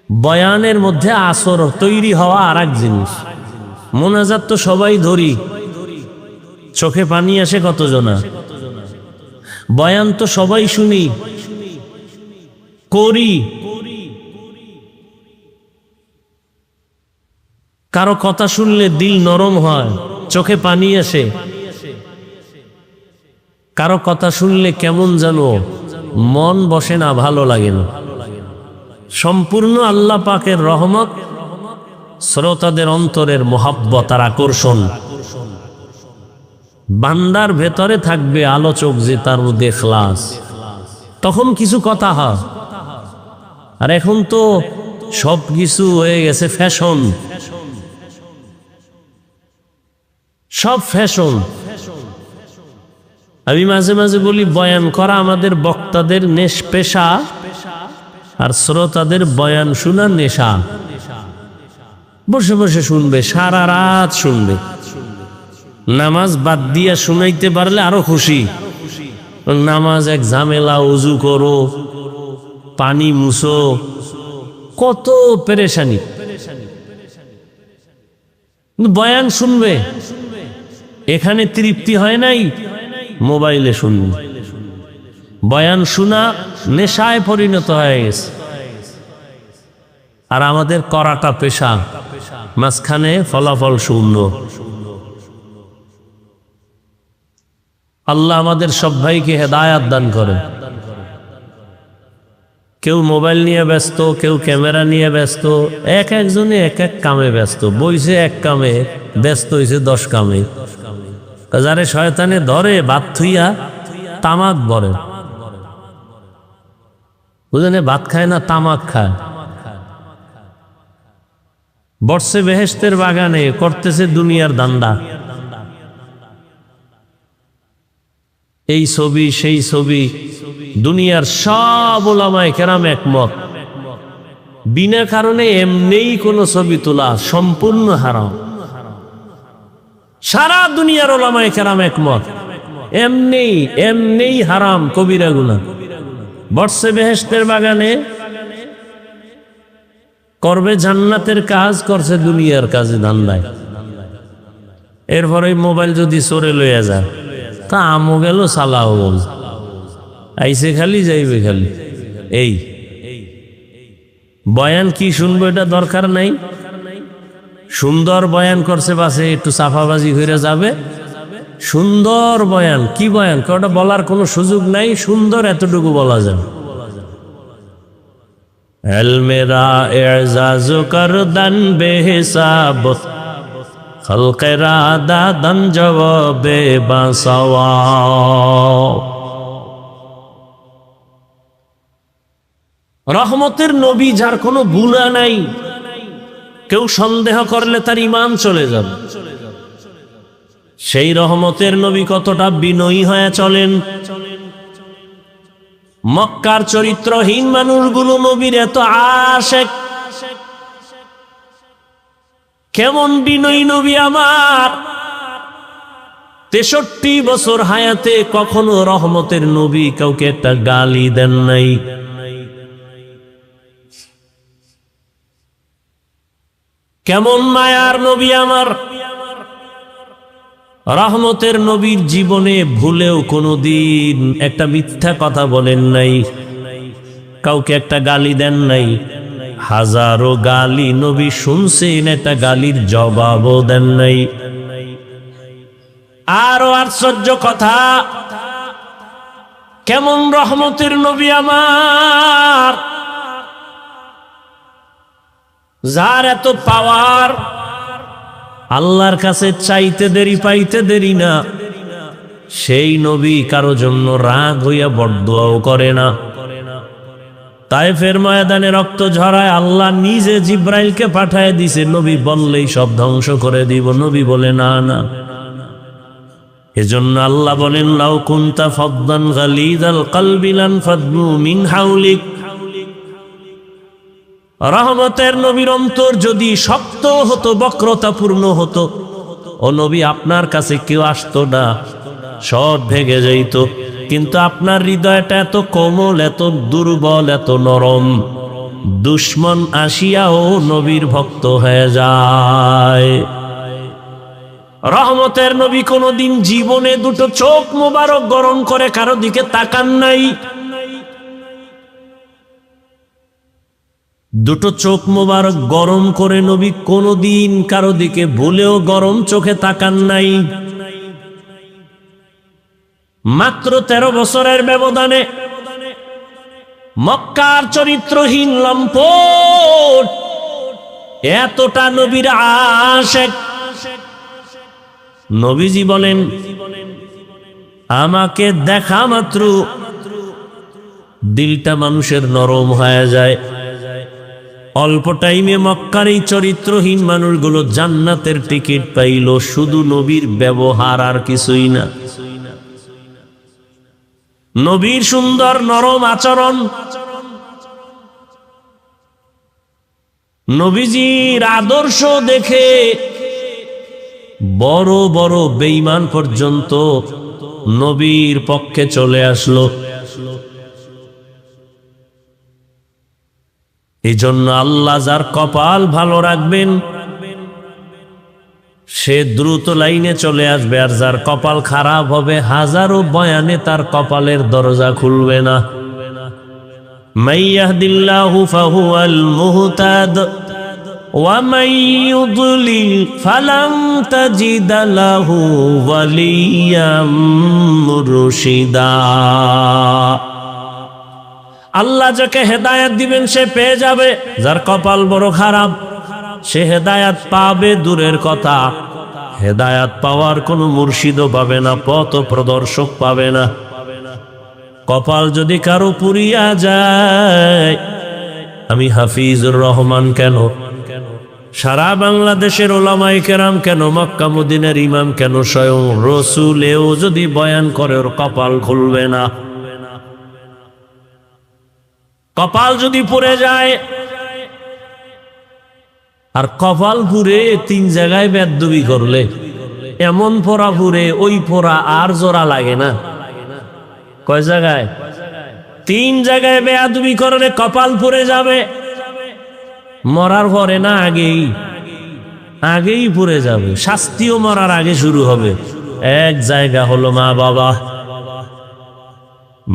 বয়ানের মধ্যে আসর তৈরি হওয়া আর এক জিনিস। মোনাজাত তো সবাই ধরি, চোখে পানি আসে কতজনা। বয়ান তো সবাই শুনি, করি। কারো কথা শুনলে দিল নরম হয়, চোখে পানি আসে। কারো কথা শুনলে কেমন জানো মন বসে না, ভালো লাগে না। সম্পূর্ণ আল্লাহ পাকের রহমত, শ্রোতাদের অন্তরের মোহাব্বত আর আকর্ষণ। বান্দার ভেতরে থাকবে আলোচক যে তার মধ্যে ইখলাস, তখন কিছু কথা হয়। আর এখন তো সব কিছু হয়ে গেছে ফ্যাশন, সব ফ্যাশন। আমি মাঝে মাঝে বলি, বয়ান করা আমাদের বক্তাদের নেশপেশা আর শ্রোতাদের বয়ান শোনার নেশা। বসে বসে শুনবে, সারা রাত শুনবে। নামাজ বাদ দিয়া শুনাইতে পারলে আরো খুশি। নামাজ এক ঝামেলা, ওযু করো, পানি মুছো, কত পেরেশানি। বয়ান শুনবে, এখানে তৃপ্তি হয় নাই, মোবাইলে শুনবে। বয়ান শোনা নেশায় পরিণত হয়ে গেছে। আর আমাদের করাটা পেশা, মাঝখানে ফলাফল শূন্য। আল্লাহ আমাদের সব ভাইকে হেদায়াত দান করে। কেউ মোবাইল নিয়ে ব্যস্ত, কেউ ক্যামেরা নিয়ে ব্যস্ত, এক একজনে এক এক কামে ব্যস্ত। বইছে এক কামে, ব্যস্ত হয়েছে 10 কামে। যারে শয়তানে ধরে ভাত থুইয়া তামাক বলে, বুঝলেন? ভাত খায় না, তামাক খায়। বর্ষে বেহেশতের বাগানে, করতেছে দুনিয়ার দান্দা। এই ছবি সেই ছবি, দুনিয়ার সব উলামায়ে কেরাম একমত, বিনা কারণে এমনিই কোন ছবি তোলা সম্পূর্ণ হারাম। সারা দুনিয়ার উলামায়ে কেরাম একমত, এমনিই হারাম, কবিরা গুনাহ। বর্ষে বেহেশতের বাগানে করবে জান্নাতের কাজ, করছে দুনিয়ার কাজে ধান্দায়। এরপরে মোবাইল যদি চোরে লইয়া যায়, তা আমও গেল, সালাও গেল, আইসে খালি যাইবে খালি। এই বয়ান কি শুনবো, এটা দরকার নাই। সুন্দর বয়ান করছে, বাসে একটু চাফাবাজি হয়ে যাবে। সুন্দর বয়ান, কি বয়ান, ওটা বলার কোনো সুযোগ নাই। সুন্দর এতটুকু বলা যায়। এলমেরা এজাজ করদান বেহিসাব, খলকেরা দাদান জবাবে বাসাওয়া। রহমতের নবী, যার কোনো গুনাহ নাই, কেউ সন্দেহ করলে তার ঈমান চলে যাবে। সেই রহমতের নবী কতটা বিনয়ী হয়ে চলেন। মক্কার চরিত্রহীন মানুষগুলো নবীর এত আশেক। কেমন বিনয়ী নবী আমার! 63 বছর হায়াতে কখনো রহমতের নবী কাউকে একটা গালি দেন নাই। কেমন মায়ার নবী আমার! রহমতের নবীর জীবনে ভুলেও কোনোদিন একটা মিথ্যা কথা বলেন নাই, কাউকে একটা গালি দেন নাই। হাজারো গালি নবী শুনছেন, একটা গালির জবাবও দেন নাই। আরো আশ্চর্য কথা, কেমন রহমতের নবী আমার, যার এত পাওয়ার, আল্লাহর কাছে চাইতে দেরি পাইতে দেরি না। সেই নবী কারো জন্য রাগ হইয়া বরদোয়াও করে না। তায়েফের ময়দানে রক্ত ঝরায়, আল্লাহ নিজে জিব্রাইলকে পাঠায় দিছে। নবী বললেই সব ধ্বংস করে দিব, নবী বলে না না। এজন্য আল্লাহ বলেন, লাউ কুনতা ফাদদান গালিযাল কলবি লানফাদ্দু মিন হাওলিক। রহমতের নবীর অন্তর যদি শক্ত হতো, বক্রতাপূর্ণ হতো, ও নবী আপনার কাছে কেউ আসতো না, সব ভেঙে যাইত। কিন্তু আপনার হৃদয়টা এত কোমল, এত দুর্বল, এত নরম, দুশ্মন আসিয়াও নবীর ভক্ত হয়ে যায়। রহমতের নবী কোনদিন জীবনে দুটো চোখ মোবারক গরম করে কারো দিকে তাকান নাই। দুটো চোখ মোবারক গরম করে নবী কোনদিন কারো দিকে ভুলেও গরম চোখে তাকান নাই। মাত্র 13 বছরের ব্যবধানে মক্কার চরিত্রহীন লম্পট এতটা নবীর আশেক। নবীজি বলেন, আমাকে দেখা মাত্র দিলটা মানুষের নরম হয়ে যায়। অল্প টাইমে মক্কার এই চরিত্রহীন মানুষগুলো জান্নাতের টিকিট পাইল, শুধু নবীর ব্যবহার, আর কিছুই না। নবীর সুন্দর নরম আচরণ, নবীজির আদর্শ দেখে বড় বড় বেঈমান পর্যন্ত নবীর পক্ষে চলে আসলো। এই জন্য আল্লাহ যার কপাল ভালো রাখবেন সে দ্রুত লাইনে চলে আসবে, আর যার কপাল খারাপ হবে হাজারো বয়ানে তার কপালের দরজা খুলবে না। মাইয়াহদিল্লাহু ফাহুয়াল মুহতাদ ওয়া মান ইউদ্লিল ফালান তাজিদা লাহু ওয়ালিয়াম মুরশিদা। আল্লাহ যাকে হেদায়েত দিবেন সে পেয়ে যাবে, যার কপাল বড় খারাপ সে হেদায়েত পাবে দূরের কথা, হেদায়েত পাওয়ার কোনো মুর্শিদও পাবে না, পথ প্রদর্শক পাবে না। কপাল যদি কারো পুরিয়া যায়, আমি হাফিজুর রহমান কেন, সারা বাংলাদেশের ওলামায়ে কেরাম কেন, মক্কা মদিনার ইমাম কেন, স্বয়ং রসুলেও যদি বয়ান করে ওর কপাল খুলবে না। কপাল যদি পুড়ে যায়, আর কপাল পুড়ে 3 জায়গায় বেদবি করলে এমন পোড়া পুড়ে ওই পোড়া আর জোড়া লাগে না। কয় জায়গায়? 3 জায়গায় বেয়াদবি করলে কপাল পুড়ে যাবে। মরার পরে না, আগেই পুড়ে যাবে, শাস্তিও মরার আগে শুরু হবে। এক জায়গা হলো মা বাবা।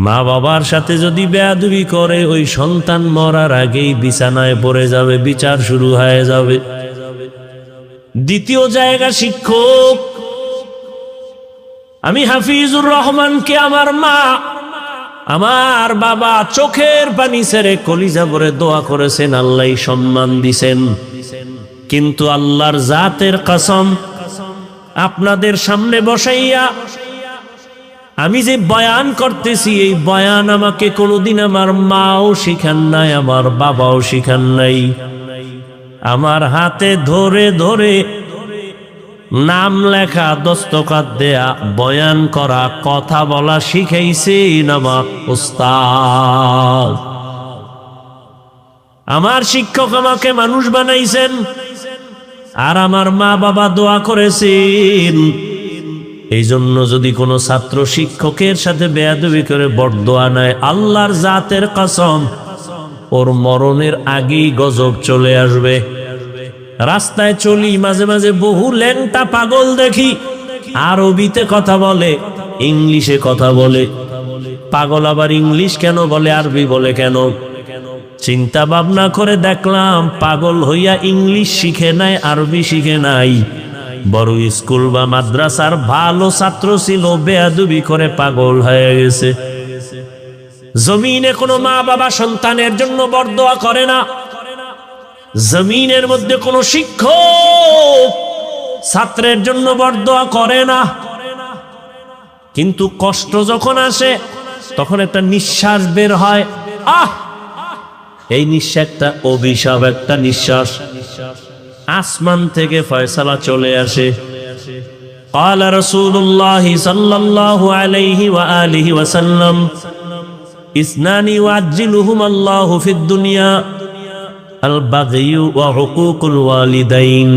মা বাবার সাথে যদি বেয়াদবি করে ওই সন্তান মরার আগেই বিছানায় পড়ে যাবে, বিচার শুরু হয়ে যাবে। দ্বিতীয় জায়গা শিক্ষক। আমি হাফিজুর রহমানকে আমার মা আমার বাবা চোখের পানি ছেড়ে কলিজা ভরে দোয়া করেছেন, আল্লাহ সম্মান দিছেন। কিন্তু আল্লাহর জাতের কসম, আপনাদের সামনে বসাইয়া আমি যে বয়ান করতেছি এই বয়ান আমাকে কোনোদিন আমার মাও শিখান নাই, আমার বাবাও শিখান নাই। আমার হাতে ধরে ধরে নাম লেখা, দস্তখত দেয়া, বয়ান করা, কথা বলা শিখাইছেন আমার উস্তাদ। আমার শিক্ষক আমাকে মানুষ বানাইছেন, আর আমার মা বাবা দোয়া করেছেন। এই জন্য যদি কোনো ছাত্র শিক্ষকের সাথে বেয়াদবি করে বরদোয়া নেয়, আল্লাহর জাতের কসম ওর মরণের আগেই গজব চলে আসবে। রাস্তায় চলি, মাঝে মাঝে বহু ল্যাংটা পাগল দেখি, আরবিতে কথা বলে, ইংলিশে কথা বলে। পাগল আবার ইংলিশ কেন বলে, আরবি বলে কেন? চিন্তা ভাবনা করে দেখলাম পাগল হইয়া ইংলিশ শিখে নাই, আরবি শিখে নাই। বড় স্কুল বা মাদ্রাসার ভালো ছাত্র ছিল, বেয়াদবি করে পাগল হয়ে গেছে। জমিনে কোনো মা বাবা সন্তানের জন্য বরদোয়া করে না। জমিনের মধ্যে কোনো শিক্ষক ছাত্রের জন্য বরদোয়া করে না। কিন্তু কষ্ট যখন আসে তখন একটা নিঃশ্বাস বের হয়, আহ, এই নিঃশ্বাসটা অভিশাপ, একটা নিঃশ্বাস। আসমান থেকে ফয়সালা চলে আসে। قال رسول الله صلى الله عليه وآله وسلم اثنان يعجلهما الله في الدنيا البغي وعقوق الوالدين।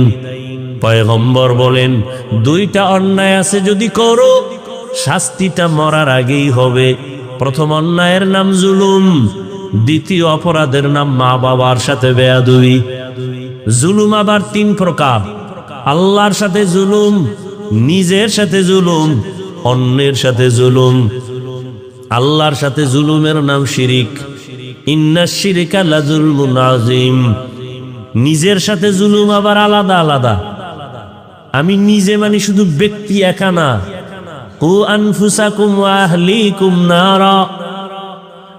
পয়গম্বর বলেন, 2টা অন্যায় আছে যদি করো শাস্তিটা মরার আগেই হবে। প্রথম অন্যায়ের নাম জুলুম, দ্বিতীয় অপরাধের নাম মা বাবার সাথে বেয়াদবি। জুলুম আবার 3 প্রকার: আল্লাহর সাথে জুলুম, নিজের সাথে জুলুম, অন্যের সাথে জুলুম। আল্লাহর সাথে জুলুমের নাম শিরিক, ইন্নাশ শিরকা লাযুলমুন আযীম। নিজের সাথে জুলুম আবার আলাদা আলাদা। আমি নিজে মানে শুধু ব্যক্তি একা না, কু আনফুসাকুম ওয়া আহলিকুম নারা।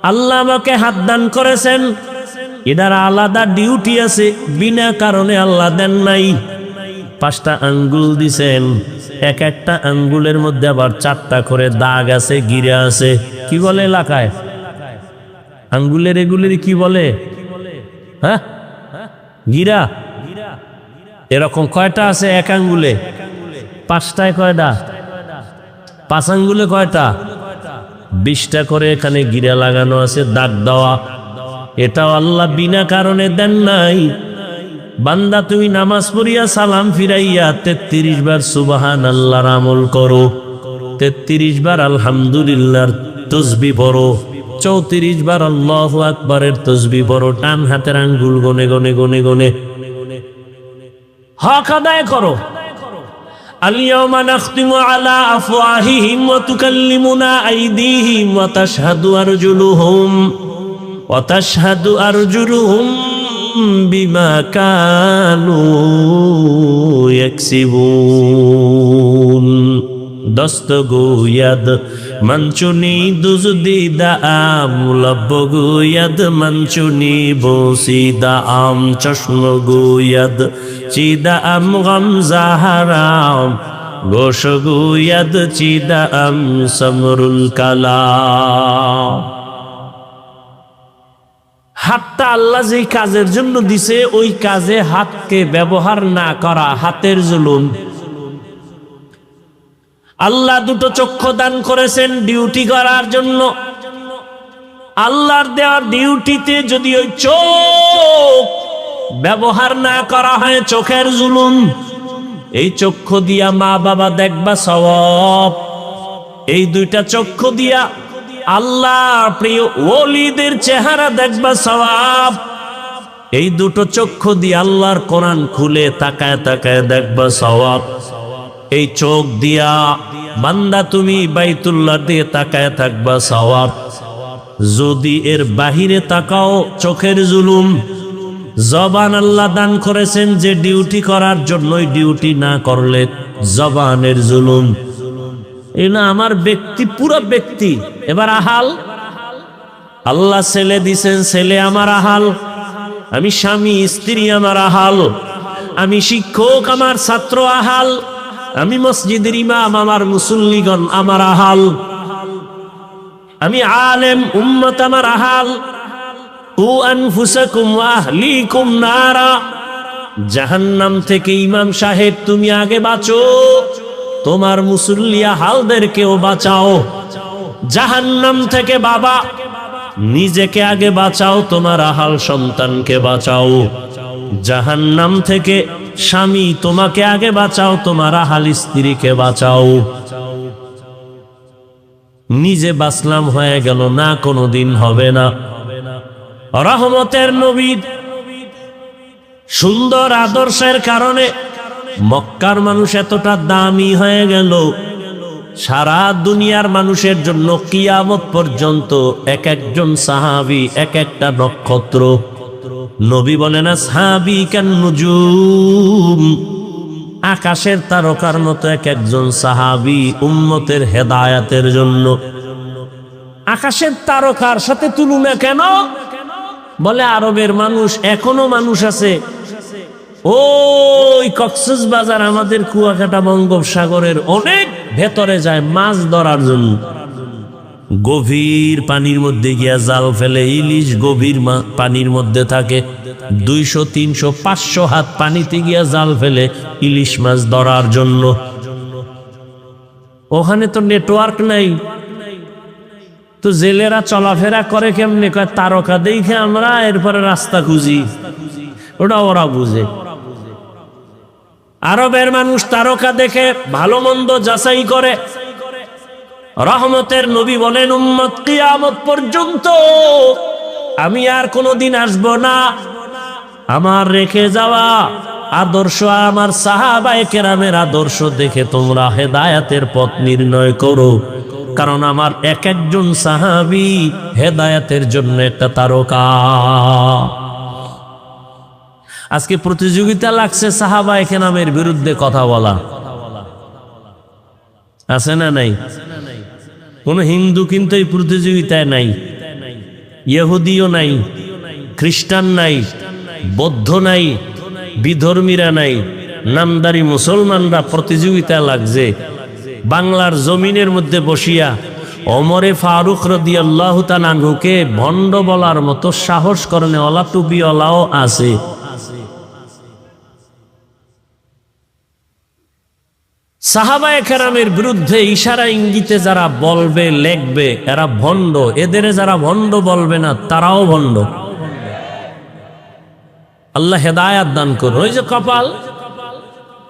আল্লাহ আমাকে হাত দান করেছেন, এটার আলাদা ডিউটি আছে, বিনা কারণে আল্লাহ দেন নাই। 5টা আঙ্গুল দিছেন, এক একটা আঙ্গুলের মধ্যে আবার 4টা করে দাগ আছে, গিরা আছে। কি বলে এলাকায় আঙ্গুলের, এগুলের কি বলে? হ্যাঁ, গিরা। এরকম কয়টা আছে এক আঙ্গুলে? 5টায় কয়টা? 5 আঙ্গুলে কয়টা? 20টা করে এখানে গিরা লাগানো আছে, দাগ দেওয়া। এটাও আল্লাহ বিনা কারণে দেন নাই, বান্দা তুমি নামাজ পড়িয়া সালাম ফিরাইয়া 33 বার সুবহানাল্লাহর আমল করো, 33 বার আলহামদুলিল্লাহর তাসবিহ পড়ো, 34 বার আল্লাহু আকবারের তাসবিহ পড়ো, ডান হাতের আঙ্গুল গনে গনে গনে গনে হক আদায় করো। আল-ইয়াওমা নাখতিমু আলা আফওয়াহিহিম ওয়া তুকাল্লিমুনা আইদিহিম ওয়া তাশহাদু আরজুলুহুম বিমা কানু ইয়াকসিবুন। দস্তগোয়াদ মঞ্চুনি দুজদিদা আম লব্বগোয়াদ মঞ্চুনি বসিদা আম চশমগোয়াদ চিদা আম গমজাহারাম গোশগোয়াদ চিদা আম সমরুল কালাম। হাতটা আল্লাহ যে কাজের জন্য দিছে ওই কাজে হাতকে ব্যবহার না করা হাতের জুলুম। আল্লাহ দুটো চক্ষু দান করেছেন ডিউটি করার জন্য। আল্লাহর দেওয়া ডিউটিতে যদি ওই চোখ ব্যবহার না করা হয় চোখের জুলুম। এই চক্ষু দিয়া মা বাবা দেখবা সওয়াব, এই দুইটা চক্ষু দিয়া আল্লাহর প্রিয় ওলিদের চেহারা দেখবা সওয়াব, এই দুটো চক্ষু দিয়ে আল্লাহর কোরআন খুলে তাকায় তাকায় দেখবা সওয়াব। এই চোখ দিয়া বান্দা তুমি বাইতুল্লাহ দিয়ে তাকায় থাকবা সওয়াব। যদি এর বাহিরে তাকাও চোখের জুলুম। জবান আল্লাহ দান করেছেন যে ডিউটি করার জন্যই ডিউটি না করলে জবানের জুলুম। এই না আমার ব্যক্তি পুরো ব্যক্তি এবার আহাল। আল্লাহ ছেলে দিছেন, ছেলে আমার আহাল। আমি স্বামী স্ত্রী আমার আহাল। আমি শিক্ষক আমার ছাত্র আহাল। আমি মসজিদের ইমাম আমার মুসল্লিগণ আমার আহাল। আমি আলেম উম্মত আমার আহাল। উ আনফুসাকুম ওয়া আহলিকুম নারা। জাহান্নাম থেকে ইমাম সাহেব তুমি আগে বাঁচো, তোমার মুসল্লিয়া হালদেরকেও বাঁচাও। জাহান্নাম থেকে বাবা নিজেকে আগে বাঁচাও, তোমার আহাল সন্তানকে বাঁচাও। জাহান্নাম থেকে স্বামী তোমাকে আগে বাঁচাও, তোমার আহাল স্ত্রীকে বাঁচাও। নিজে বাঁচলাম হয়ে গেল না, কোনোদিন হবে না। রহমতের নবী সুন্দর আদর্শের কারণে মক্কার মানুষ এতটা দামি হয়ে গেল, সারা দুনিয়ার মানুষের জন্য কিয়ামত পর্যন্ত এক একজন সাহাবী এক একটা নক্ষত্র। নবী বলেন আসহাবী কান নুজুম, আকাশের তারকার মতো এক একজন সাহাবী উম্মতের হেদায়েতের জন্য। আকাশের তারকার সাথে তুলনা কেন? বলে আরবের মানুষ এখনো মানুষ আছে ওই কক্সবাজার আমাদের কুয়াকাটা বঙ্গোপসাগরের অনেক ভেতরে যায় মাছ ধরার জন্য। গভীর পানির মধ্যে গিয়া জাল ফেলে। ইলিশ গভীর পানির মধ্যে থাকে, 200, 300, 500 হাত পানিতে গিয়া জাল ফেলে ইলিশ মাছ ধরার জন্য। ওখানে তো নেটওয়ার্ক নাই, তো জেলেরা চলাফেরা করে কেমনে? কয় তারকা দেখে আমরা এরপরে রাস্তা খুঁজি, ওটা ওরা বুঝে। আরবের মানুষ তারকা দেখে ভালো মন্দ যাচাই করে। রহমতের নবী বলেন উম্মত কিয়ামত পর্যন্ত আমি আর কোনোদিন আসব না। আমার রেখে যাওয়া আদর্শ, আমার সাহাবায়ে কেরামের আদর্শ দেখে তোমরা হেদায়েতের পথ নির্ণয় করো, কারণ আমার এক একজন সাহাবী হেদায়েতের জন্য একটা তারকা। আজকে প্রতিযোগিতা লাগছে সাহাবায়ে কেরামের বিরুদ্ধে কথা বলা, আছে না নাই? কোন হিন্দু কিন্তু এই প্রতিযোগিতায় নাই, ইহুদিও নাই, খ্রিস্টান নাই, বৌদ্ধ নাই, বিধর্মীরা নাই, নামদারি মুসলমানরা প্রতিযোগিতায় লাগছে। বাংলার জমিনের মধ্যে বসিয়া ওমরে ফারুক রাদিয়াল্লাহু তাআলা আনহুকে ভণ্ড বলার মতো সাহস করনে ওলা টুপিওয়ালাও আছে। সাহাবায়ে কেরামের বিরুদ্ধে ইশারা ইঙ্গিতে যারা বলবে লেখবে এরা ভণ্ড, এদের যারা ভণ্ড বলবে না তারাও ভণ্ড। আল্লাহ হেদায়াত দান করুন। ওই যে কপাল,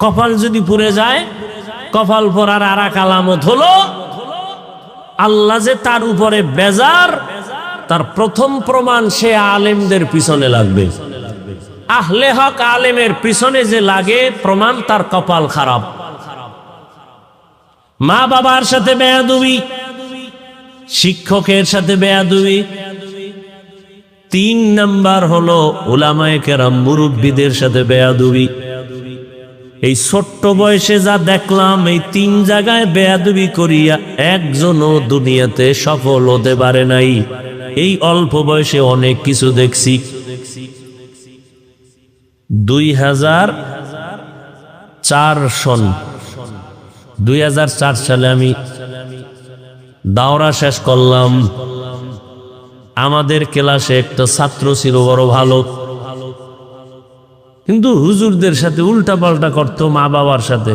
কপাল যদি পুড়ে যায়, কপাল পরার আর এক আলামত হলো আল্লাহ যে তার উপরে বেজার, তার প্রথম প্রমাণ সে আলেমদের পিছনে লাগবে। আহলে হক আলেমের পিছনে যে লাগে প্রমাণ তার কপাল খারাপ। মা বাবার সাথে বেয়াদবি, শিক্ষকের সাথে বেয়াদবি। 3 নাম্বার হলো উলামায়ে কেরাম মুরব্বীদের সাথে বেয়াদবি। এই ছোট্ট বয়সে যা দেখলাম, এই 3 জায়গায় বেয়াদবি করিয়া একজনও দুনিয়াতে সফল হতে পারে নাই। এই অল্প বয়সে অনেক কিছু দেখছি। 2004 সালে আমি দাওরা শেষ করলাম। আমাদের ক্লাসে একটা ছাত্র ছিল বড় ভালো, কিন্তু হুজুরদের সাথে উল্টা পাল্টা করতো, মা বাবার সাথে।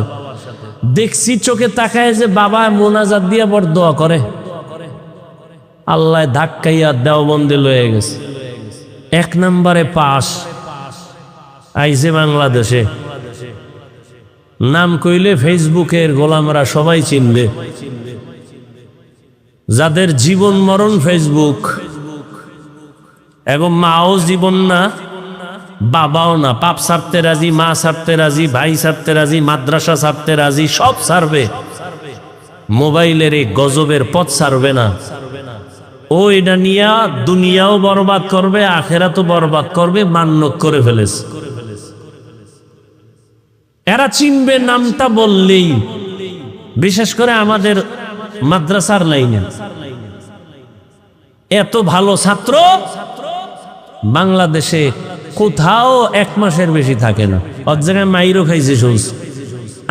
দেখছি চোখে তাকায় যে বাবা মোনাজাত দিয়া বড় দোয়া করে, আল্লাহ ধাক্কাইয়া দেওবন্দে লয়ে গেছে। 1 নম্বরে পাস আইছে বাংলাদেশে। নাম কইলে ফেসবুকের গোলামরা সবাই চিনবে, যাদের জীবন মরণ ফেসবুক। এবং মাও জীবন না, বাবাও না, বাপ ছাড়তে রাজি, মা ছাড়তে রাজি, ভাই ছাড়তে রাজি, মাদ্রাসা ছাড়তে রাজি, সব ছাড়বে। মোবাইলের এই গজবের পথ ছাড়বে না। ও এটা নিয়া দুনিয়াও বরবাদ করবে, আখেরাতও বরবাদ করবে, মান্যত করে ফেলেছে। এরা চিনবে নামটা বললেই, বিশেষ করে আমাদের মাদ্রাসার লাইনে। এত ভালো ছাত্র বাংলাদেশে কোথাও 1 মাসের বেশি থাকে না। এক জায়গায় মাইরও খাইছে শুনছি।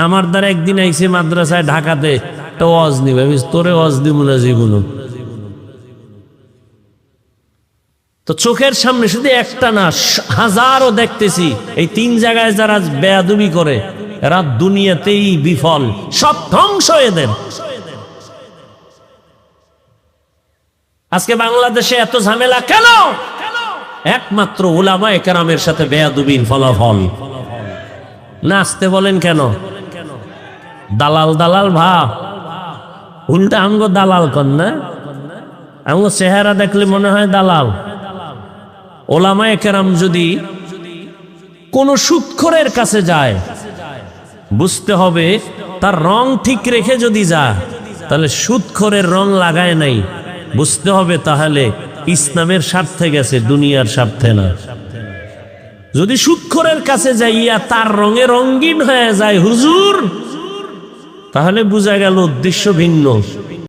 আমার দ্বারা একদিন আইছে মাদ্রাসায় ঢাকাতে, তো ওয়াজ নিবে, আমি তোরে ওয়াজ দিব না জীবন। তো চোখের সামনে শুধু একটা না, হাজারও দেখতেছি। এই 3 জায়গায় যারা বেয়াদবি করে এরা দুনিয়াতেই বিফল, সব ধ্বংস এদের। আজকে বাংলাদেশে এত ঝামেলা কেন? একমাত্র উলামায়ে কেরামের সাথে বেয়াদবির ফলাফল। নাচতে বলেন কেন? দালাল দালাল ভাব, উল্টা আমগো দালাল কন না, আমগো চেহারা দেখলে মনে হয় দালাল। উলামায়ে কেরাম যদি কোন সুদখোরের কাছে যায়, বুঝতে হবে তার রং ঠিক রেখে যদি যায়, তাহলে সুদখোরের রং লাগায় নাই। বুঝতে হবে তাহলে ইসলামের স্বার্থে গেছে, দুনিয়ার স্বার্থে না। যদি সুদখোরের কাছে যাইয়া তার রঙে রঙিন হয়ে যায় হুজুর, তাহলে বোঝা গেল উদ্দেশ্য ভিন্ন।